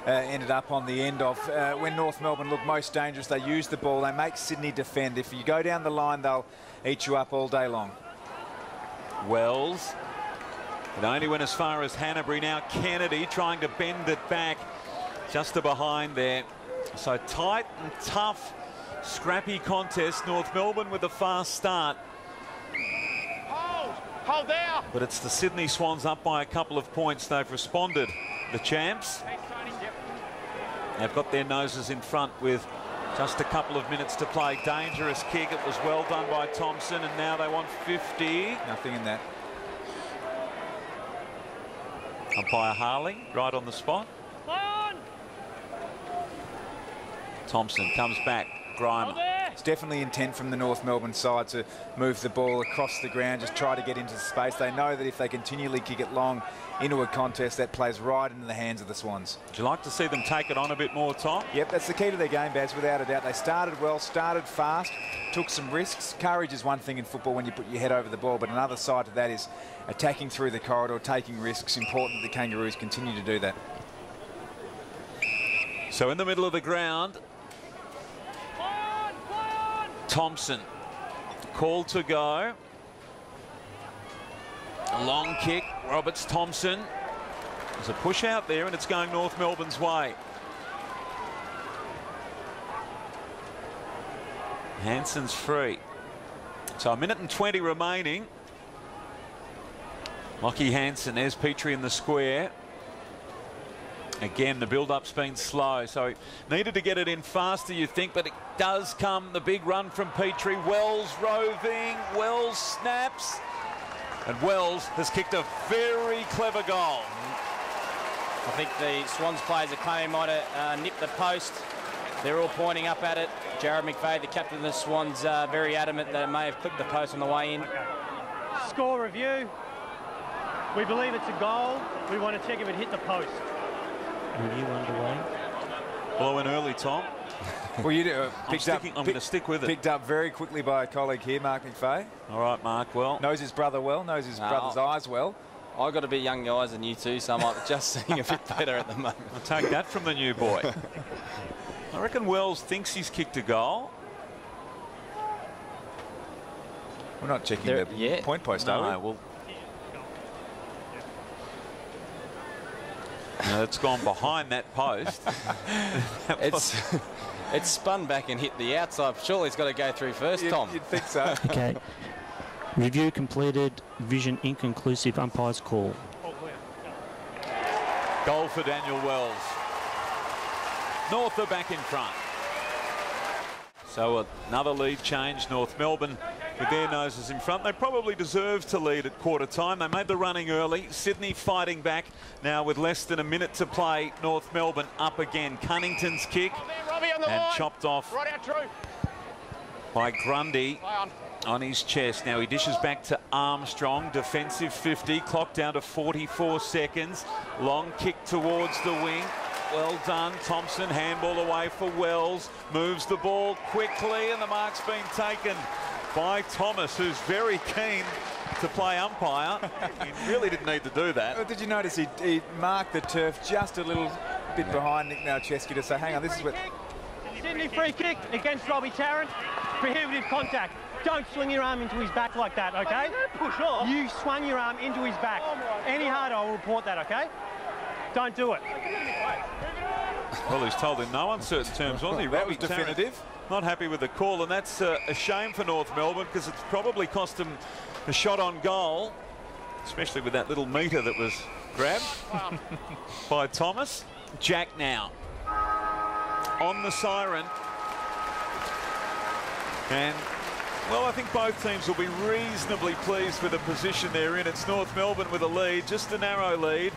ended up on the end of. When North Melbourne look most dangerous, they use the ball, they make Sydney defend. If you go down the line, they'll eat you up all day long. Wells. It only went as far as Hanbury. Now Kennedy trying to bend it back just to behind there. So tight and tough, scrappy contest. North Melbourne with a fast start. Hold there. But it's the Sydney Swans up by a couple of points. They've responded. The champs. They've got their noses in front with just a couple of minutes to play. Dangerous kick. It was well done by Thompson, and now they want 50. Nothing in that. Umpire Harley right on the spot. Thompson comes back. Grimer. It's definitely intent from the North Melbourne side to move the ball across the ground, just try to get into the space. They know that if they continually kick it long into a contest, that plays right into the hands of the Swans. Would you like to see them take it on a bit more, Tom? Yep, that's the key to their game, Baz, without a doubt. They started well, started fast, took some risks. Courage is one thing in football when you put your head over the ball, but another side to that is attacking through the corridor, taking risks. Important that the Kangaroos continue to do that. So in the middle of the ground, Thompson called to go. A long kick. Roberts Thompson. There's a push out there and it's going North Melbourne's way. Hanson's free. So a minute and 20 remaining. Lockie Hanson, there's Petrie in the square. Again, the build-up's been slow, so he needed to get it in faster, you think, but it does come. The big run from Petrie. Wells roving. Wells snaps. And Wells has kicked a very clever goal. I think the Swans players are claiming he might have nipped the post. They're all pointing up at it. Jared McVeigh, the captain of the Swans, very adamant that it may have clipped the post on the way in. Score review. We believe it's a goal. We want to check if it hit the post. Review underway. Well, I went early, Tom. Well, you I'm going to stick with it. Picked up very quickly by a colleague here, Mark McVeigh. All right, Mark. Well, knows his brother well. Knows his brother's eyes well. I've got a bit younger eyes than you two, so I'm just seeing a bit better at the moment. I'll take that from the new boy. I reckon Wells thinks he's kicked a goal. We're not checking the point post, are we? Well, no, it's gone behind that post. It's spun back and hit the outside. Surely it's got to go through first, Tom. You'd think so. Okay. Review completed. Vision inconclusive. Umpire's call. Goal for Daniel Wells. North are back in front. So another lead change. North Melbourne with their noses in front. They probably deserved to lead at quarter time. They made the running early. Sydney fighting back now with less than a minute to play. North Melbourne up again. Cunnington's kick and chopped off by Grundy on his chest. Now he dishes back to Armstrong. Defensive 50. Clock down to 44 seconds. Long kick towards the wing. Well done. Thompson, handball away for Wells. Moves the ball quickly and the mark's been taken by Thomas, who's very keen to play umpire. He really didn't need to do that. Well, did you notice he marked the turf just a little bit behind Nick Malcheski to say, hang on, this is what... Sydney free kick against Robbie Tarrant. Prohibitive contact. Don't swing your arm into his back like that, okay? Push off. You swung your arm into his back. Any harder, I'll report that, okay? Don't do it. Well, he's told in no uncertain terms, wasn't he? That was definitive. Not happy with the call, and that's a shame for North Melbourne because it's probably cost them a shot on goal, especially with that little metre that was grabbed by Thomas. Jack now on the siren. And, well, I think both teams will be reasonably pleased with the position they're in. It's North Melbourne with a lead, just a narrow lead.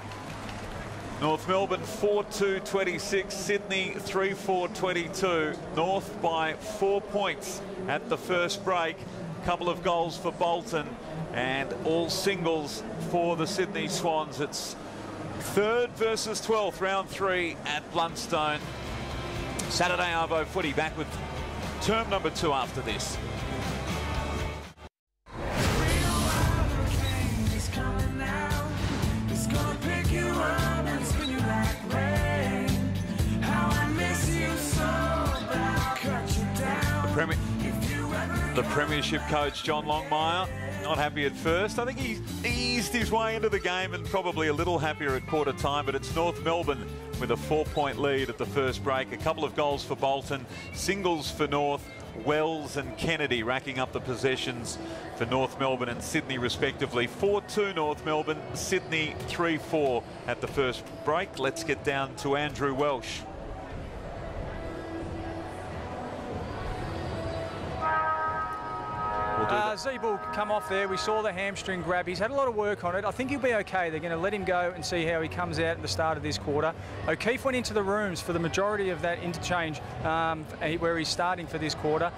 North Melbourne 4-2-26, Sydney 3-4-22. North by 4 points at the first break. Couple of goals for Bolton and all singles for the Sydney Swans. It's 3rd versus 12th, round 3 at Blundstone. Saturday Arvo footy back with term number 2 after this. The Premiership coach, John Longmire, not happy at first. I think he eased his way into the game and probably a little happier at quarter time, but it's North Melbourne with a 4-point lead at the first break. A couple of goals for Bolton, singles for North, Wells and Kennedy racking up the possessions for North Melbourne and Sydney respectively. 4-2 North Melbourne, Sydney 3-4 at the first break. Let's get down to Andrew Welsh. Zeeble come off there. We saw the hamstring grab. He's had a lot of work on it. I think he'll be okay. They're going to let him go and see how he comes out at the start of this quarter. O'Keefe went into the rooms for the majority of that interchange where he's starting for this quarter.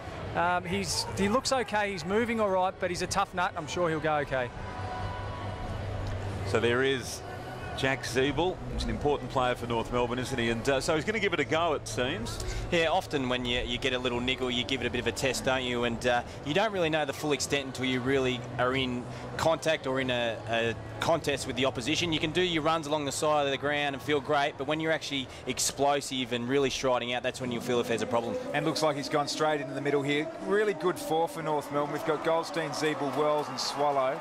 He looks okay. He's moving all right, but he's a tough nut. I'm sure he'll go okay. So there is Jack Zeeble. He's an important player for North Melbourne, isn't he? And so he's going to give it a go, it seems. Yeah, often when you get a little niggle, you give it a bit of a test, don't you? And you don't really know the full extent until you really are in contact or in a contest with the opposition. You can do your runs along the side of the ground and feel great, but when you're actually explosive and really striding out, that's when you'll feel if there's a problem. And looks like he's gone straight into the middle here. Really good four for North Melbourne. We've got Goldstein, Zeeble, Wells and Swallow.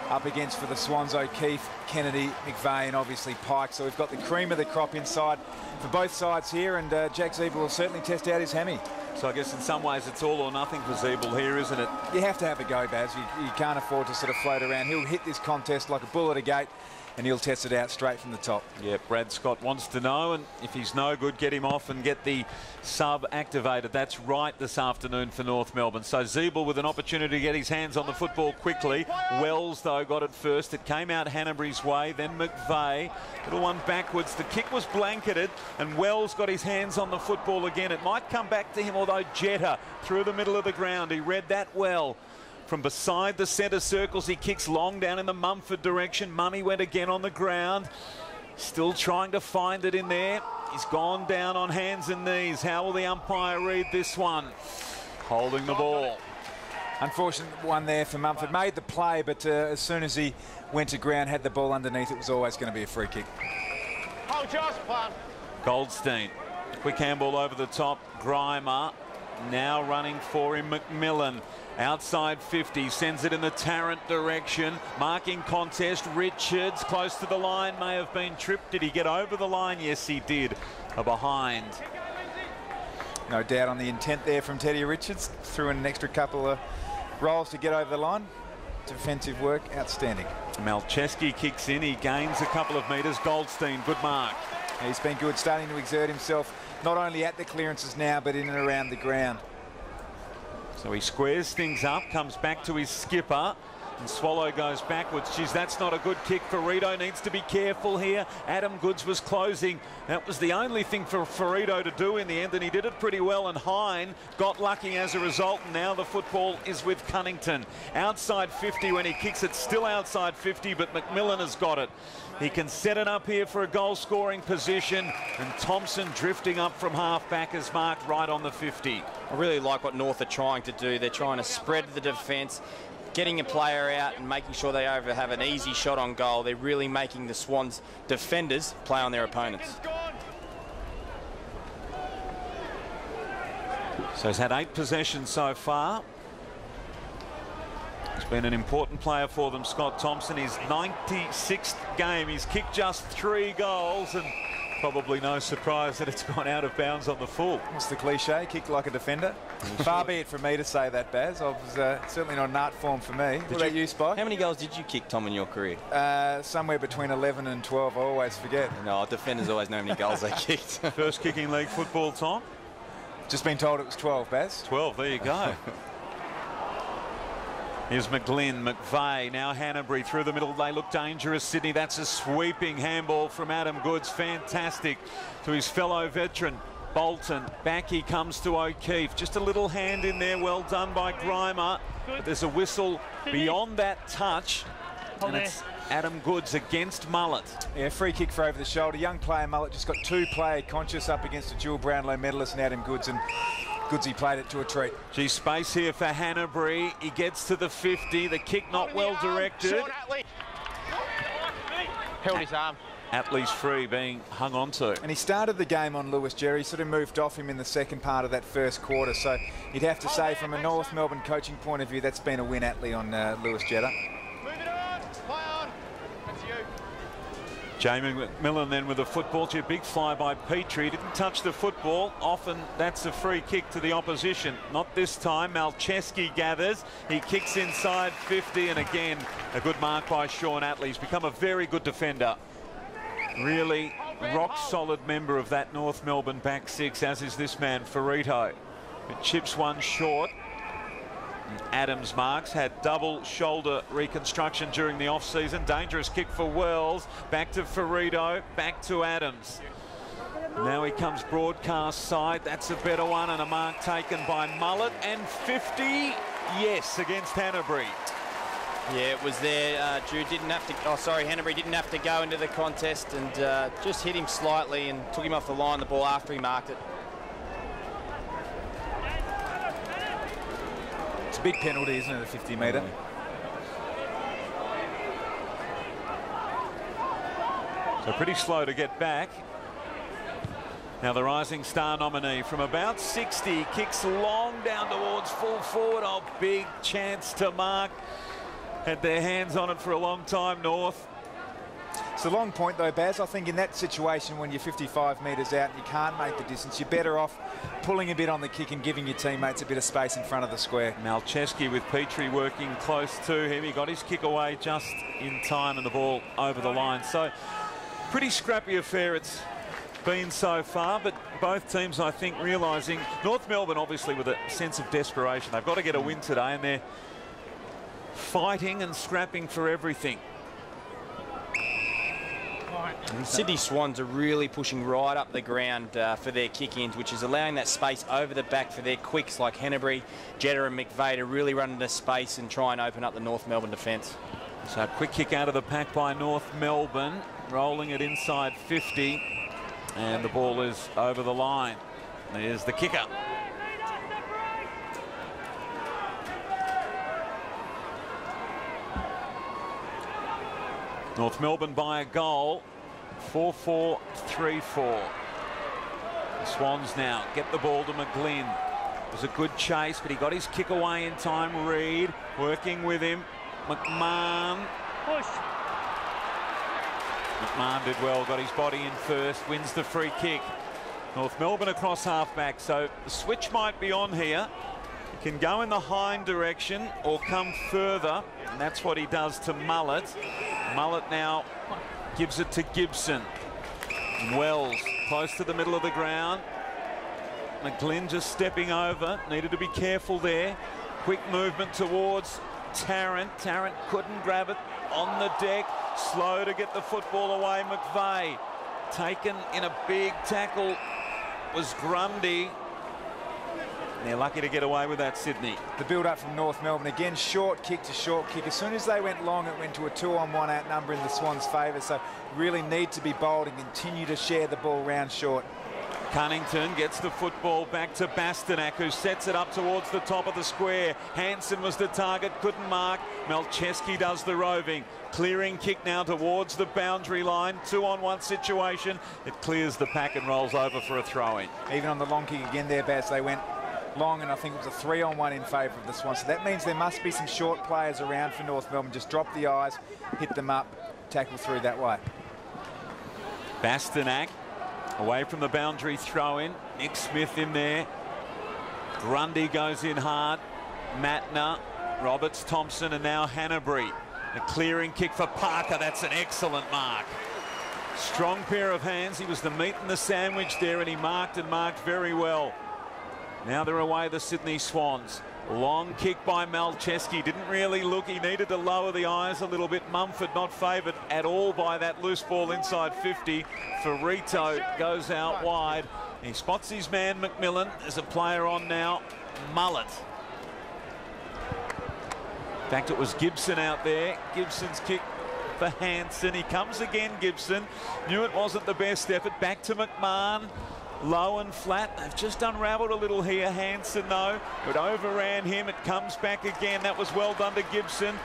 Up against for the Swans, O'Keefe, Kennedy, McVeigh and obviously Pike. So we've got the cream of the crop inside for both sides here, and Jack Zeeble will certainly test out his hammy. So I guess in some ways it's all or nothing for Zeeble here, isn't it? You have to have a go, Baz. You can't afford to sort of float around. He'll hit this contest like a bull at a gate, and he'll test it out straight from the top. Yeah, Brad Scott wants to know, and if he's no good, get him off and get the sub activated. That's right this afternoon for North Melbourne. So Zeeble with an opportunity to get his hands on the football quickly. Wells, though, got it first. It came out Hanbury's way, then McVeigh. Little one backwards. The kick was blanketed, and Wells got his hands on the football again. It might come back to him, although Jetta through the middle of the ground. He read that well. From beside the centre circles, he kicks long down in the Mumford direction. Mummy went again on the ground. Still trying to find it in there. He's gone down on hands and knees. How will the umpire read this one? Holding the ball. Unfortunate one there for Mumford. Made the play, but as soon as he went to ground, had the ball underneath, it was always going to be a free kick. Hold yours, plan. Goldstein. Quick handball over the top. Grimer now running for him. McMillan. Outside 50, sends it in the Tarrant direction. Marking contest, Richards close to the line, may have been tripped. Did he get over the line? Yes, he did. A behind. No doubt on the intent there from Teddy Richards. Threw in an extra couple of rolls to get over the line. Defensive work, outstanding. Malcheski kicks in, he gains a couple of metres. Goldstein, good mark. He's been good, starting to exert himself, not only at the clearances now, but in and around the ground. So he squares things up, comes back to his skipper, and Swallow goes backwards. Geez, that's not a good kick. Ferrito needs to be careful here. Adam Goods was closing. That was the only thing for Ferrito to do in the end, and he did it pretty well, and Hine got lucky as a result, and now the football is with Cunnington. Outside 50 when he kicks it, still outside 50, but McMillan has got it. He can set it up here for a goal-scoring position, and Thompson drifting up from half-back is marked right on the 50. I really like what North are trying to do. They're trying to spread the defence, getting a player out and making sure they have an easy shot on goal. They're really making the Swans defenders play on their opponents. So he's had 8 possessions so far. He's been an important player for them, Scott Thompson. His 96th game. He's kicked just 3 goals, and probably no surprise that it's gone out of bounds on the full. What's the cliche? Kicked like a defender. Far be it from me to say that, Baz. I was certainly not an art form for me. What about you, Spike? How many goals did you kick, Tom, in your career? Somewhere between 11 and 12. I always forget. No, defenders always know how many goals they kicked. First kicking league football, Tom? Just been told it was 12, Baz. 12, there you go. Here's McGlynn, McVeigh, now Hanbury through the middle. They look dangerous, Sydney. That's a sweeping handball from Adam Goods. Fantastic to his fellow veteran, Bolton. Back he comes to O'Keefe. Just a little hand in there, well done by Grimer. But there's a whistle beyond that touch, and it's Adam Goods against Mullet. Yeah, free kick for over the shoulder. Young player Mullet just got 2 player conscious up against a dual Brownlow medalist and Adam Goods, and Goodsy played it to a treat. Gee, space here for Hanbury. He gets to the 50. The kick not well directed. Held his arm. Attlee's free being hung on to. And he started the game on Lewis Jerry, sort of moved off him in the second part of that first quarter. So you'd have to say from a North Melbourne coaching point of view, that's been a win, Attlee, on Lewis Jetta. Jamie McMillan then with the football. A big fly by Petrie. Didn't touch the football. Often that's a free kick to the opposition. Not this time. Malcheski gathers. He kicks inside 50, and again a good mark by Sean Attlee. He's become a very good defender. Really rock solid member of that North Melbourne back six, as is this man Ferrito. It chips one short. Adams marks, had double shoulder reconstruction during the off-season. Dangerous kick for Wells. Back to Ferrito, back to Adams. Now he comes broadcast side. That's a better one, and a mark taken by Mullet. And 50, yes, against Hanbury. Yeah, it was there. Drew didn't have to. Oh, sorry, Hanbury didn't have to go into the contest, and just hit him slightly and took him off the line, the ball, after he marked it. It's a big penalty, isn't it, a 50 metre? So pretty slow to get back. Now the Rising Star nominee from about 60 kicks long down towards full forward. Oh, big chance to mark. Had their hands on it for a long time, North. It's a long point though, Baz. I think in that situation when you're 55 metres out and you can't make the distance, you're better off pulling a bit on the kick and giving your teammates a bit of space in front of the square. Malcheski with Petrie working close to him. He got his kick away just in time and the ball over the line. So pretty scrappy affair it's been so far, but both teams, I think, realising North Melbourne obviously with a sense of desperation. They've got to get a win today, and they're fighting and scrapping for everything. Sydney Swans are really pushing right up the ground for their kick-ins, which is allowing that space over the back for their quicks like Hanbury, Jetta and McVeigh to really run into space and try and open up the North Melbourne defence. So a quick kick out of the pack by North Melbourne, rolling it inside 50, and the ball is over the line. There's the kicker. North Melbourne by a goal, 4-4-3-4. The Swans now get the ball to McGlynn. It was a good chase, but he got his kick away in time. Reed working with him. McMahon. Push. McMahon did well, got his body in first, wins the free kick. North Melbourne across half-back, so the switch might be on here. He can go in the hind direction or come further, and that's what he does to Mullet. Mullet now gives it to Gibson. Wells close to the middle of the ground. McGlynn just stepping over, needed to be careful there. Quick movement towards Tarrant. Tarrant couldn't grab it on the deck. Slow to get the football away. McVeigh taken in a big tackle was Grundy. They're lucky to get away with that, Sydney. The build-up from North Melbourne, again, short kick to short kick. As soon as they went long, it went to a 2-on-1 outnumber in the Swans' favour, so really need to be bold and continue to share the ball round short. Cunnington gets the football back to Bastanak, who sets it up towards the top of the square. Hansen was the target, couldn't mark. Malcheski does the roving. Clearing kick now towards the boundary line. 2-on-1 situation. It clears the pack and rolls over for a throw-in. Even on the long kick again there, Baz, they went long, and I think it was a 3-on-1 in favour of the Swans. So that means there must be some short players around for North Melbourne. Just drop the eyes, hit them up, tackle through that way. Bastanak away from the boundary, throw in. Nick Smith in there. Grundy goes in hard. Matner, Roberts, Thompson, and now Hanbury. A clearing kick for Parker. That's an excellent mark. Strong pair of hands. He was the meat in the sandwich there, and he marked and marked very well. Now they're away, the Sydney Swans. Long kick by Malcheski. Didn't really look. He needed to lower the eyes a little bit. Mumford not favoured at all by that loose ball inside 50. Ferrito goes out wide. He spots his man McMillan. There's a player on now. Mullet. In fact, it was Gibson out there. Gibson's kick for Hansen. He comes again, Gibson. Knew it wasn't the best effort. Back to McMahon. Low and flat. They've just unravelled a little here. Hansen, though, it overran him. It comes back again. That was well done to Gibson.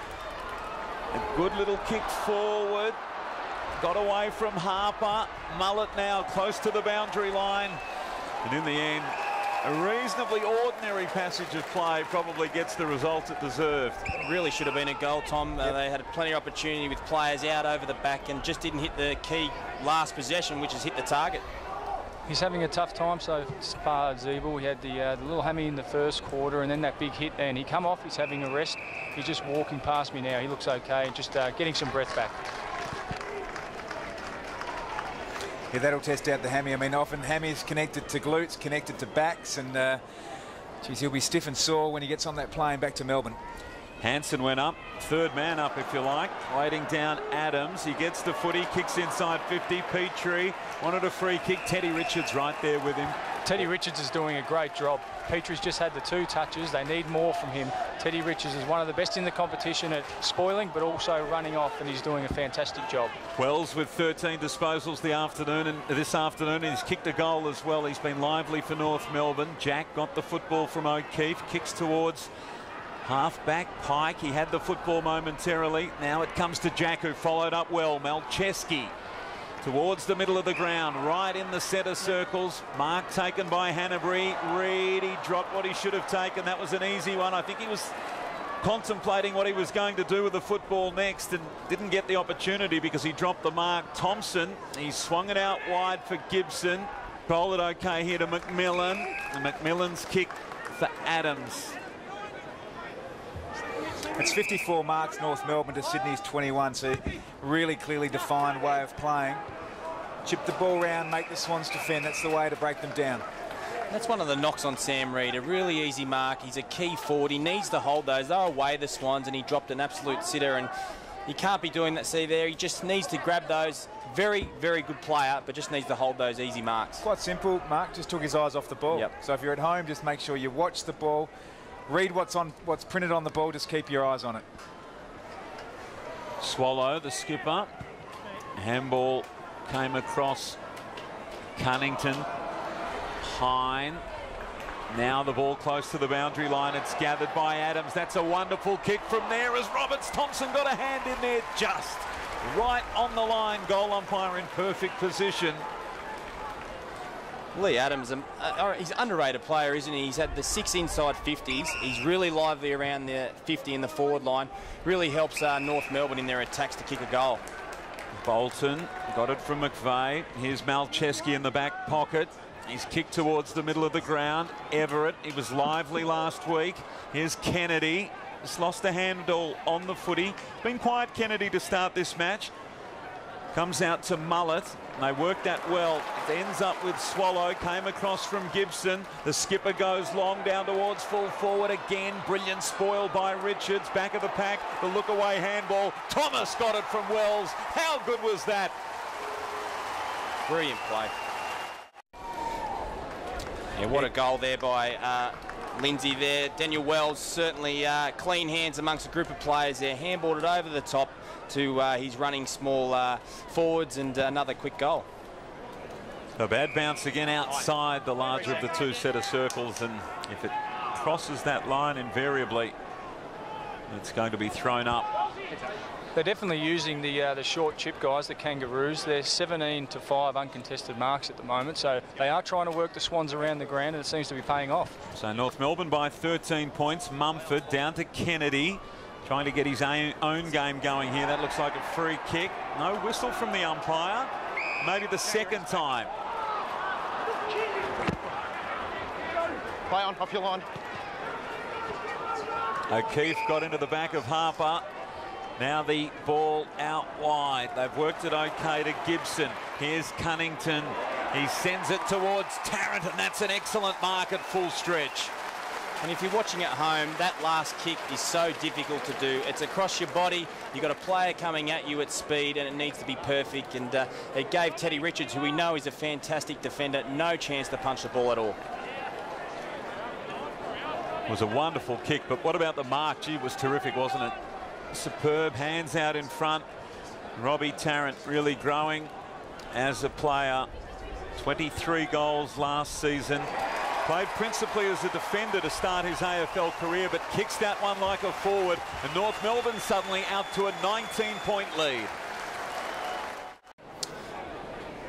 A good little kick forward. got away from Harper. Mullet now close to the boundary line. And in the end, a reasonably ordinary passage of play probably gets the result it deserved. Really should have been a goal, Tom. They had plenty of opportunity with players out over the back and just didn't hit the key last possession, which is hit the target. He's having a tough time so far, Zeeble. He had the little hammy in the first quarter and then that big hit, and he come off, he's having a rest. He's just walking past me now. He looks okay, just getting some breath back. Yeah, that'll test out the hammy. I mean, often hammy's connected to glutes, connected to backs, and geez, he'll be stiff and sore when he gets on that plane back to Melbourne. Hansen went up, third man up if you like, waiting down Adams. He gets the footy, kicks inside 50. Petrie wanted a free kick. Teddy Richards right there with him. Teddy Richards is doing a great job. Petrie's just had the 2 touches. They need more from him. Teddy Richards is one of the best in the competition at spoiling, but also running off, and he's doing a fantastic job. Wells with 13 disposals this afternoon, and he's kicked a goal as well. He's been lively for North Melbourne. Jack got the football from O'Keefe, kicks towards half-back Pike. He had the football momentarily. Now it comes to Jack, who followed up well. Malcheski towards the middle of the ground, right in the centre circles. Mark taken by Hanbury. Reid, he dropped what he should have taken. That was an easy one. I think he was contemplating what he was going to do with the football next and didn't get the opportunity because he dropped the mark. Thompson, he swung it out wide for Gibson. Roll it okay here to McMillan. And McMillan's kick for Adams. It's 54 marks North Melbourne to Sydney's 21, so really clearly defined way of playing. Chip the ball round, make the Swans defend. That's the way to break them down. That's one of the knocks on Sam Reid. A really easy mark. He's a key forward. He needs to hold those. They're away, the Swans, and he dropped an absolute sitter. And he can't be doing that. See there, he just needs to grab those. Very, very good player, but just needs to hold those easy marks. Quite simple. Mark just took his eyes off the ball. Yep. So if you're at home, just make sure you watch the ball. Read what's printed on the ball. Just keep your eyes on it. Swallow, the skipper. Handball came across Cunnington. Hine. Now the ball close to the boundary line. It's gathered by Adams. That's a wonderful kick from there as Roberts Thompson got a hand in there just right on the line. Goal umpire in perfect position. Lee Adams, he's an underrated player, isn't he? He's had the 6 inside 50s. He's really lively around the 50 in the forward line. Really helps North Melbourne in their attacks to kick a goal. Bolton got it from McVeigh. Here's Malcheski in the back pocket. He's kicked towards the middle of the ground. Everett, he was lively last week. Here's Kennedy. Just lost a handle on the footy. Been quiet, Kennedy, to start this match. Comes out to Mullet. And they worked that well. It ends up with Swallow. Came across from Gibson. The skipper goes long down towards full forward again. Brilliant spoil by Richards. Back of the pack. The look away handball. Thomas got it from Wells. How good was that? Brilliant play. Yeah, what a goal there by Lindsay there. Daniel Wells, certainly clean hands amongst a group of players there. Handballed it over the top to his running small forwards, and another quick goal. A bad bounce again outside the larger of the 2 set of circles, and if it crosses that line invariably, it's going to be thrown up. They're definitely using the short chip guys, the Kangaroos. They're 17-5 uncontested marks at the moment, so they are trying to work the Swans around the ground, and it seems to be paying off. So North Melbourne by 13 points. Mumford down to Kennedy, trying to get his own game going here. That looks like a free kick. No whistle from the umpire. Maybe the second time. Play on, off your line. O'Keefe got into the back of Harper. Now the ball out wide. They've worked it okay to Gibson. Here's Cunnington. He sends it towards Tarrant, and that's an excellent mark at full stretch. And if you're watching at home, that last kick is so difficult to do. It's across your body. You've got a player coming at you at speed, and it needs to be perfect. And it gave Teddy Richards, who we know is a fantastic defender, no chance to punch the ball at all. It was a wonderful kick, but what about the mark? Gee, it was terrific, wasn't it? Superb, hands out in front. Robbie Tarrant really growing as a player. 23 goals last season. Played principally as a defender to start his AFL career, but kicks that one like a forward. And North Melbourne suddenly out to a 19-point lead.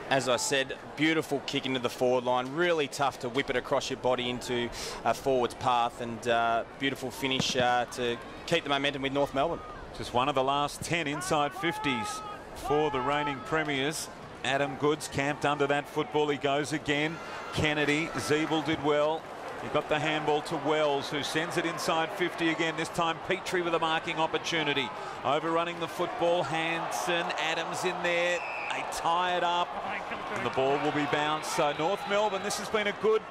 As I said, beautiful kick into the forward line. Really tough to whip it across your body into a forward's path, and beautiful finish to keep the momentum with North Melbourne. Just one of the last 10 inside 50s for the reigning premiers. Adam Goods camped under that football. He goes again. Kennedy, Zeeble did well. He got the handball to Wells, who sends it inside 50 again. This time Petrie with a marking opportunity. Overrunning the football. Hansen, Adams in there. They tie it up, and the ball will be bounced. So North Melbourne, this has been a good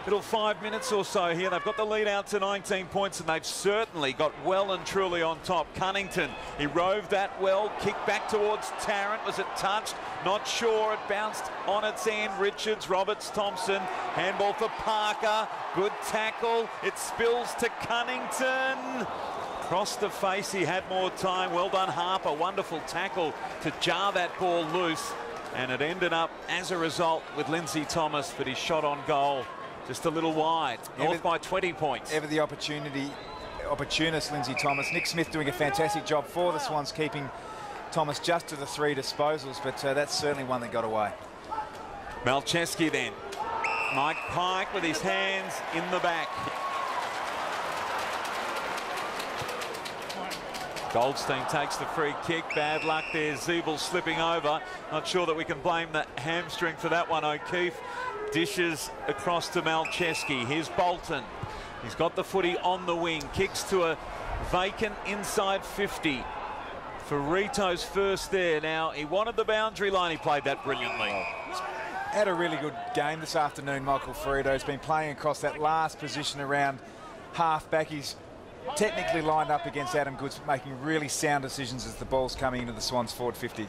little 5 minutes or so here. They've got the lead out to 19 points, and they've certainly got well and truly on top. Cunnington, he roved that well, kicked back towards Tarrant. Was it touched? Not sure. It bounced on its end. Richards, Roberts, Thompson. Handball for Parker. Good tackle. It spills to Cunnington. Across the face, he had more time. Well done, Harper. Wonderful tackle to jar that ball loose. And it ended up, as a result, with Lindsay Thomas, but his shot on goal just a little wide. North by 20 points. Ever the opportunist, Lindsay Thomas. Nick Smith doing a fantastic job for the Swans, keeping Thomas just to the 3 disposals, but that's certainly one that got away. Malcheski then. Mike Pike with his hands in the back. Goldstein takes the free kick. Bad luck there. Zeeble slipping over. Not sure that we can blame the hamstring for that one. O'Keefe dishes across to Malcheski. Here's Bolton. He's got the footy on the wing. Kicks to a vacant inside 50. Ferrito's first there. Now, he wanted the boundary line. He played that brilliantly. Had a really good game this afternoon, Michael Ferrito. He's been playing across that last position around half-back. He's technically lined up against Adam Goods, making really sound decisions as the ball's coming into the Swans forward 50.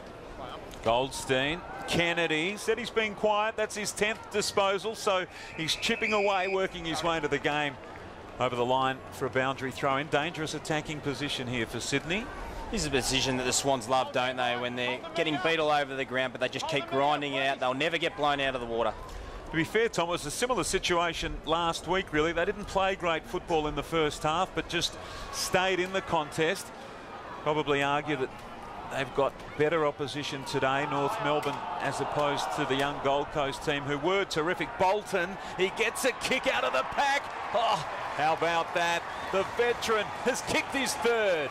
Goldstein, Kennedy said he's been quiet. That's his 10th disposal, so he's chipping away, working his way into the game. Over the line for a boundary throw in. Dangerous attacking position here for Sydney. This is a position that the Swans love, don't they, when they're getting beat all over the ground, but they just keep grinding it out. They'll never get blown out of the water. To be fair, Tom, it was a similar situation last week, really. They didn't play great football in the first half, but just stayed in the contest. Probably argue that they've got better opposition today, North Melbourne, as opposed to the young Gold Coast team, who were terrific. Bolton, he gets a kick out of the pack. Oh, how about that? The veteran has kicked his 3rd.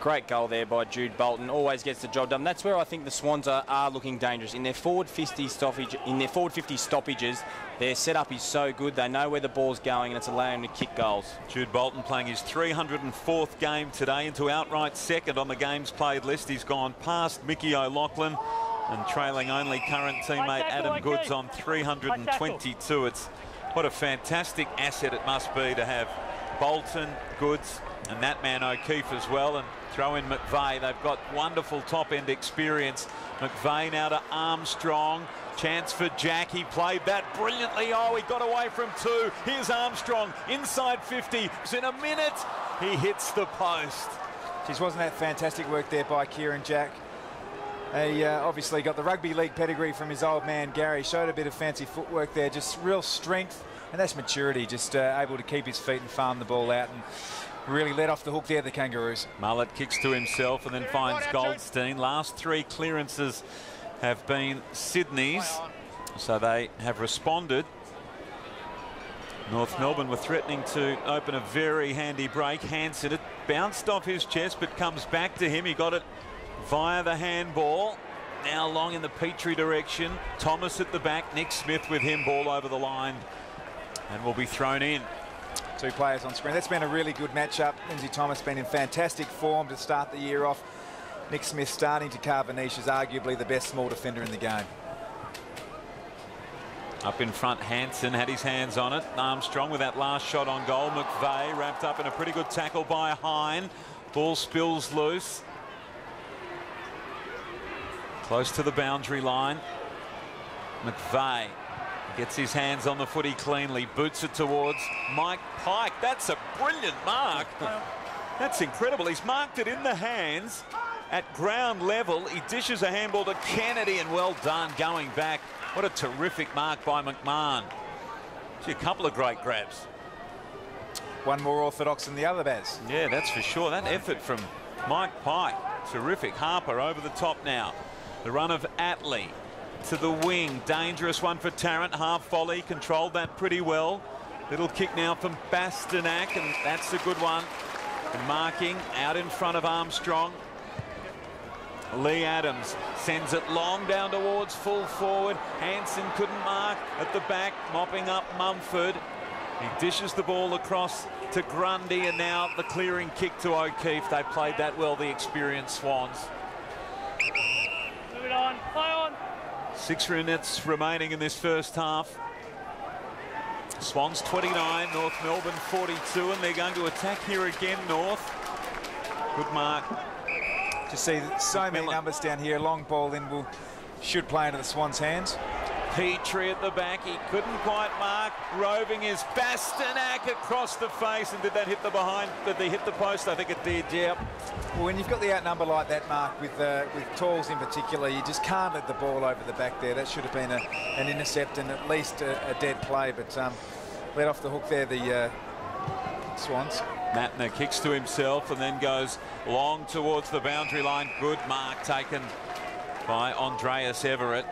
Great goal there by Jude Bolton. Always gets the job done. That's where I think the Swans are looking dangerous. In their forward 50 stoppages, their setup is so good. They know where the ball's going, and it's allowing them to kick goals. Jude Bolton playing his 304th game today, into outright second on the games played list. He's gone past Mickey O'Loughlin and trailing only current teammate Adam Goods on 322. It's what a fantastic asset it must be to have Bolton, Goods, and that man O'Keefe as well, and throw in McVeigh. They've got wonderful top-end experience. McVeigh now to Armstrong. Chance for Jack. He played that brilliantly. Oh, he got away from 2. Here's Armstrong inside 50. In a minute, he hits the post. Geez, wasn't that fantastic work there by Kieran Jack? He obviously got the rugby league pedigree from his old man Gary. Showed a bit of fancy footwork there. Just real strength, and that's maturity. Just able to keep his feet and farm the ball out, and really let off the hook there, the Kangaroos. Mullet kicks to himself and then finds Goldstein. Last 3 clearances have been Sydney's, so they have responded. North Melbourne were threatening to open a very handy break. Hansen, it bounced off his chest but comes back to him. He got it via the handball. Now long in the Petrie direction. Thomas at the back. Nick Smith with him. Ball over the line and will be thrown in. 2 players on screen. That's been a really good matchup. Lindsay Thomas been in fantastic form to start the year off. Nick Smith starting to carve a niche as arguably the best small defender in the game. Up in front, Hansen had his hands on it. Armstrong with that last shot on goal. McVeigh wrapped up in a pretty good tackle by Hine. Ball spills loose. Close to the boundary line. McVeigh gets his hands on the footy cleanly, boots it towards Mike Pike. That's a brilliant mark. That's incredible. He's marked it in the hands at ground level. He dishes a handball to Kennedy, and well done going back. What a terrific mark by McMahon. Gee, a couple of great grabs. One more orthodox than the other, Baz. Yeah, that's for sure. That effort from Mike Pike, terrific. Harper over the top now. The run of Attlee to the wing. Dangerous one for Tarrant. Half volley. Controlled that pretty well. Little kick now from Bastanak, and that's a good one. And marking out in front of Armstrong. Lee Adams sends it long down towards full forward. Hansen couldn't mark at the back, mopping up Mumford. He dishes the ball across to Grundy, and now the clearing kick to O'Keefe. They played that well, the experienced Swans. Move it on, play on. 6 minutes remaining in this first half. Swans 29, North Melbourne 42, and they're going to attack here again, North. Good mark. Just see so many numbers down here. Long ball in should play into the Swans' hands. Petrie at the back. He couldn't quite mark. Roving is Bastanak across the face. And did that hit the behind? Did they hit the post? I think it did, yep. Well, when you've got the outnumber like that, Mark, with Talls in particular, you just can't let the ball over the back there. That should have been an intercept and at least a dead play. But let off the hook there, the Swans. Matner kicks to himself and then goes long towards the boundary line. Good mark taken by Andreas Everett.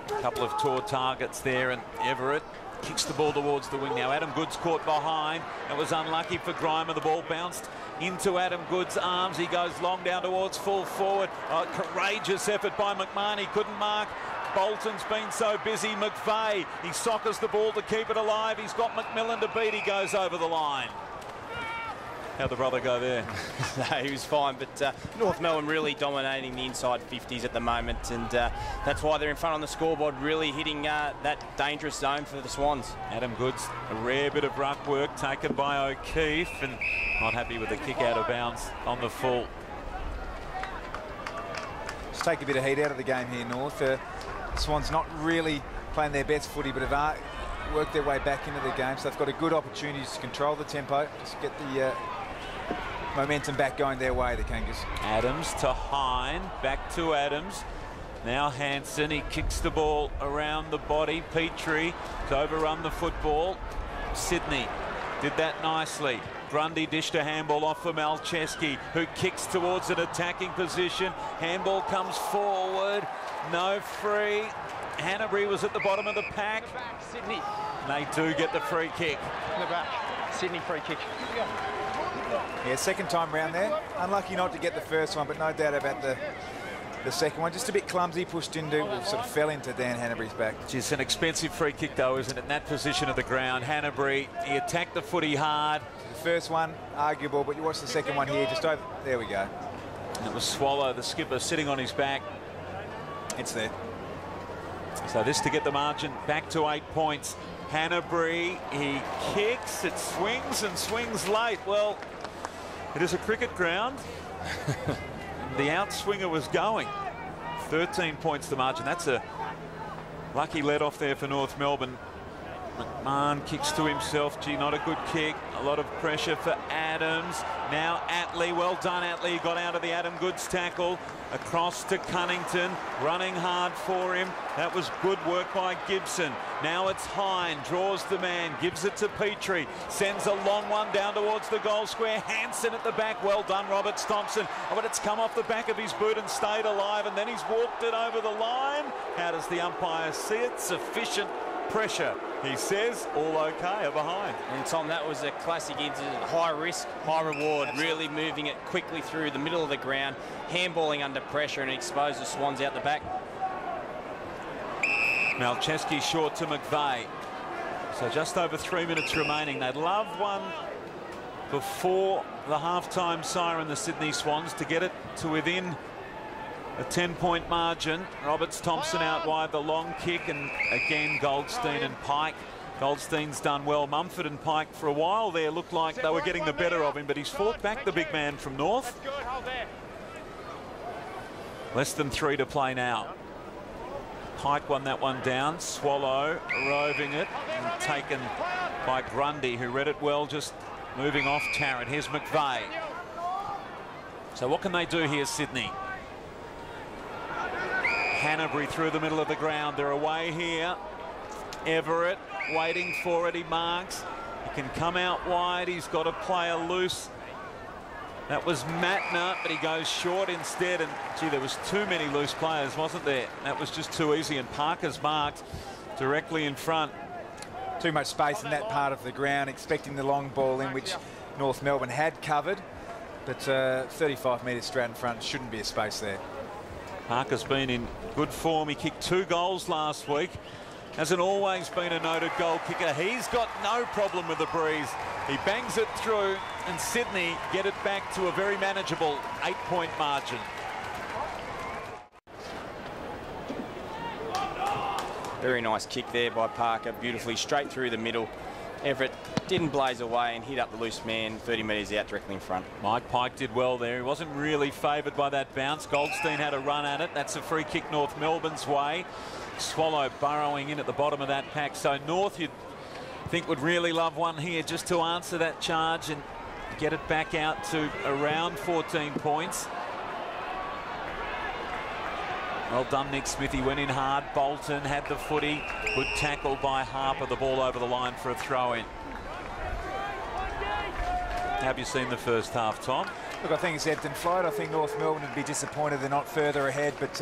A couple of tore targets there, and Everett kicks the ball towards the wing now. Adam Goods caught behind. It was unlucky for Grimer. The ball bounced into Adam Goods' arms. He goes long down towards full forward. Courageous effort by McMahon. He couldn't mark. Bolton's been so busy. McVeigh, he soccers the ball to keep it alive. He's got McMillan to beat. He goes over the line. How'd the brother go there? No, he was fine, but North Melbourne really dominating the inside 50s at the moment, and that's why they're in front on the scoreboard, really hitting that dangerous zone for the Swans. Adam Goods, a rare bit of ruck work taken by O'Keefe, and not happy with the kick out of bounds on the full. Just take a bit of heat out of the game here, North. Swans not really playing their best footy, but have worked their way back into the game, so they've got a good opportunity to control the tempo, just get the momentum back going their way, the Kangas. Adams to Hine, back to Adams. Now Hansen, he kicks the ball around the body. Petrie to overrun the football. Sydney did that nicely. Grundy dished a handball off for Malcheski, who kicks towards an attacking position. Handball comes forward. No free. Hanbury was at the bottom of the pack. Sydney. They do get the free kick. In the back. Sydney free kick. Yeah, second time round there. Unlucky not to get the first one, but no doubt about the second one. Just a bit clumsy, pushed into, sort of fell into Dan Hanbury's back. It's an expensive free kick though, isn't it? In that position of the ground, Hanbury, he attacked the footy hard. The first one, arguable, but you watch the second one here, just over. There we go. And it was Swallow, the skipper, sitting on his back. It's there. So this to get the margin back to 8 points. Hanbury, he kicks, it swings and swings late. Well, it is a cricket ground. The outswinger was going. 13 points the margin. That's a lucky let off there for North Melbourne. McMahon kicks to himself. Gee, not a good kick. A lot of pressure for Adams. Now Attlee. Well done, Attlee. Got out of the Adam Goods tackle. Across to Cunnington. Running hard for him. That was good work by Gibson. Now it's Hine. Draws the man. Gives it to Petrie. Sends a long one down towards the goal square. Hansen at the back. Well done, Roberts Thompson. Oh, but it's come off the back of his boot and stayed alive. And then he's walked it over the line. How does the umpire see it? Sufficient pressure, he says. All okay, behind. And Tom, that was a classic high risk, high reward. Absolutely. Really moving it quickly through the middle of the ground, handballing under pressure, and exposed the Swans out the back. Malcheski short to McVeigh. So just over 3 minutes remaining. They'd love one before the half-time siren, the Sydney Swans, to get it to within a 10-point margin. Roberts Thompson out wide, the long kick, and again Goldstein and Pike. Goldstein's done well. Mumford and Pike for a while there looked like they were getting the better of him, but he's fought back the big man from North. Less than 3 to play now. Pike won that one down. Swallow roving it and taken by Grundy, who read it well, just moving off Tarrant. Here's McVeigh. So what can they do here, Sydney? Hanbury through the middle of the ground. They're away here. Everett waiting for it. He marks. He can come out wide. He's got a player loose That was Matner, but he goes short instead. And, gee, there was too many loose players, wasn't there? That was just too easy. And Parker's marked directly in front. Too much space in that part of the ground, expecting the long ball in, which North Melbourne had covered. But 35 metres straight in front, shouldn't be a space there. Parker's been in good form. He kicked 2 goals last week. Hasn't always been a noted goal kicker. He's got no problem with the breeze. He bangs it through, and Sydney get it back to a very manageable 8-point margin. Very nice kick there by Parker, beautifully straight through the middle. Everett didn't blaze away and hit up the loose man 30 metres out directly in front. Mike Pike did well there. He wasn't really favoured by that bounce. Goldstein had a run at it. That's a free kick North Melbourne's way. Swallow burrowing in at the bottom of that pack. So North, you'd think, would really love one here just to answer that charge and get it back out to around 14 points. Well done, Nick Smith. He went in hard. Bolton had the footy. Good tackle by Harper. The ball over the line for a throw-in. Have you seen the first half, Tom? Look, I think it's ebbed and flowed. I think North Melbourne would be disappointed they're not further ahead, but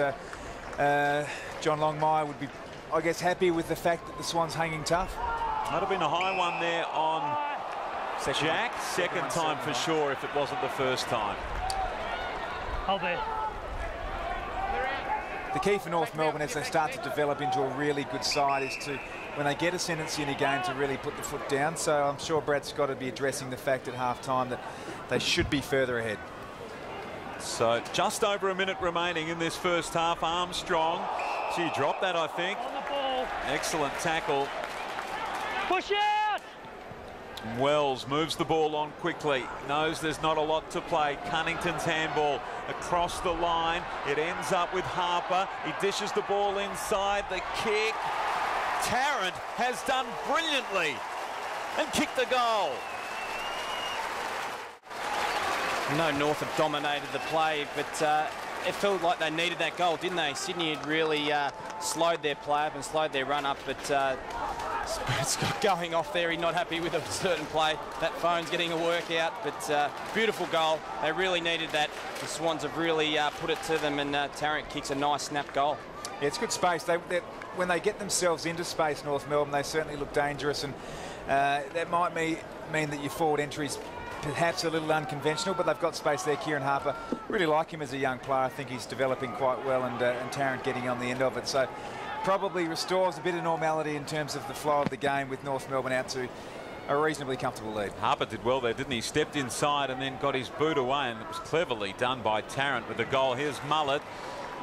John Longmire would be, I guess, happy with the fact that the Swans hanging tough. Might have been a high one there on Jack. Second time for sure if it wasn't the first time. Hold there. The key for North Melbourne as they start to develop into a really good side is to, when they get ascendancy in a game, to really put the foot down. So I'm sure Brad Scott would be addressing the fact at half-time that they should be further ahead. So just over a minute remaining in this first half. Armstrong, she dropped that, I think. On the ball. Excellent tackle. Push out! Wells moves the ball on quickly. Knows there's not a lot to play. Cunnington's handball across the line. It ends up with Harper. He dishes the ball inside. The kick. Tarrant has done brilliantly and kicked the goal. No, North have dominated the play, but it felt like they needed that goal, didn't they? Sydney had really slowed their play up and slowed their run up, but Scott going off there. He's not happy with a certain play. That phone's getting a workout, but beautiful goal. They really needed that. The Swans have really put it to them, and Tarrant kicks a nice snap goal. Yeah, it's good space. When they get themselves into space, North Melbourne, they certainly look dangerous, and that might mean that your forward entry's perhaps a little unconventional, but they've got space there. Kieran Harper, really like him as a young player. I think he's developing quite well, and Tarrant getting on the end of it. So probably restores a bit of normality in terms of the flow of the game, with North Melbourne out to a reasonably comfortable lead. Harper did well there, didn't he? Stepped inside and then got his boot away, and it was cleverly done by Tarrant with the goal. Here's Mullet.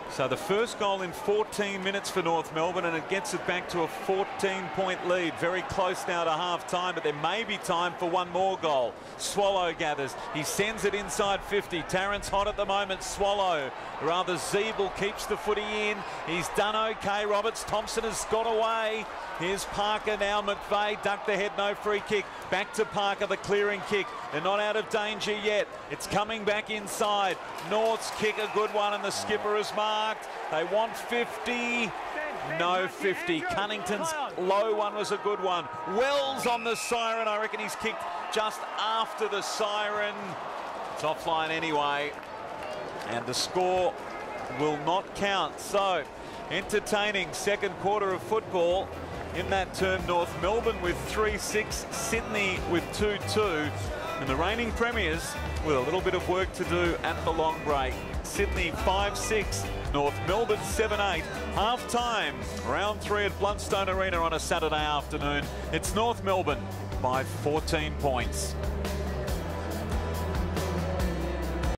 So the first goal in 14 minutes for North Melbourne, and it gets it back to a 14-point lead. Very close now to half-time, but there may be time for one more goal. Swallow gathers. He sends it inside 50. Tarrant's hot at the moment. Swallow, rather Zeeble, keeps the footy in. He's done okay. Roberts Thompson has got away. Here's Parker now. McVeigh ducked the head, no free kick. Back to Parker, the clearing kick. They're not out of danger yet. It's coming back inside. North's kick, a good one, and the skipper is marked. They want 50. No 50. Cunnington's low one was a good one. Wells on the siren. I reckon he's kicked just after the siren. It's offline anyway. And the score will not count. So, entertaining second quarter of football. In that term, North Melbourne with 3-6, Sydney with 2-2, and the reigning premiers with a little bit of work to do at the long break. Sydney 5-6, North Melbourne 7-8. Half-time, round 3 at Blundstone Arena on a Saturday afternoon. It's North Melbourne by 14 points.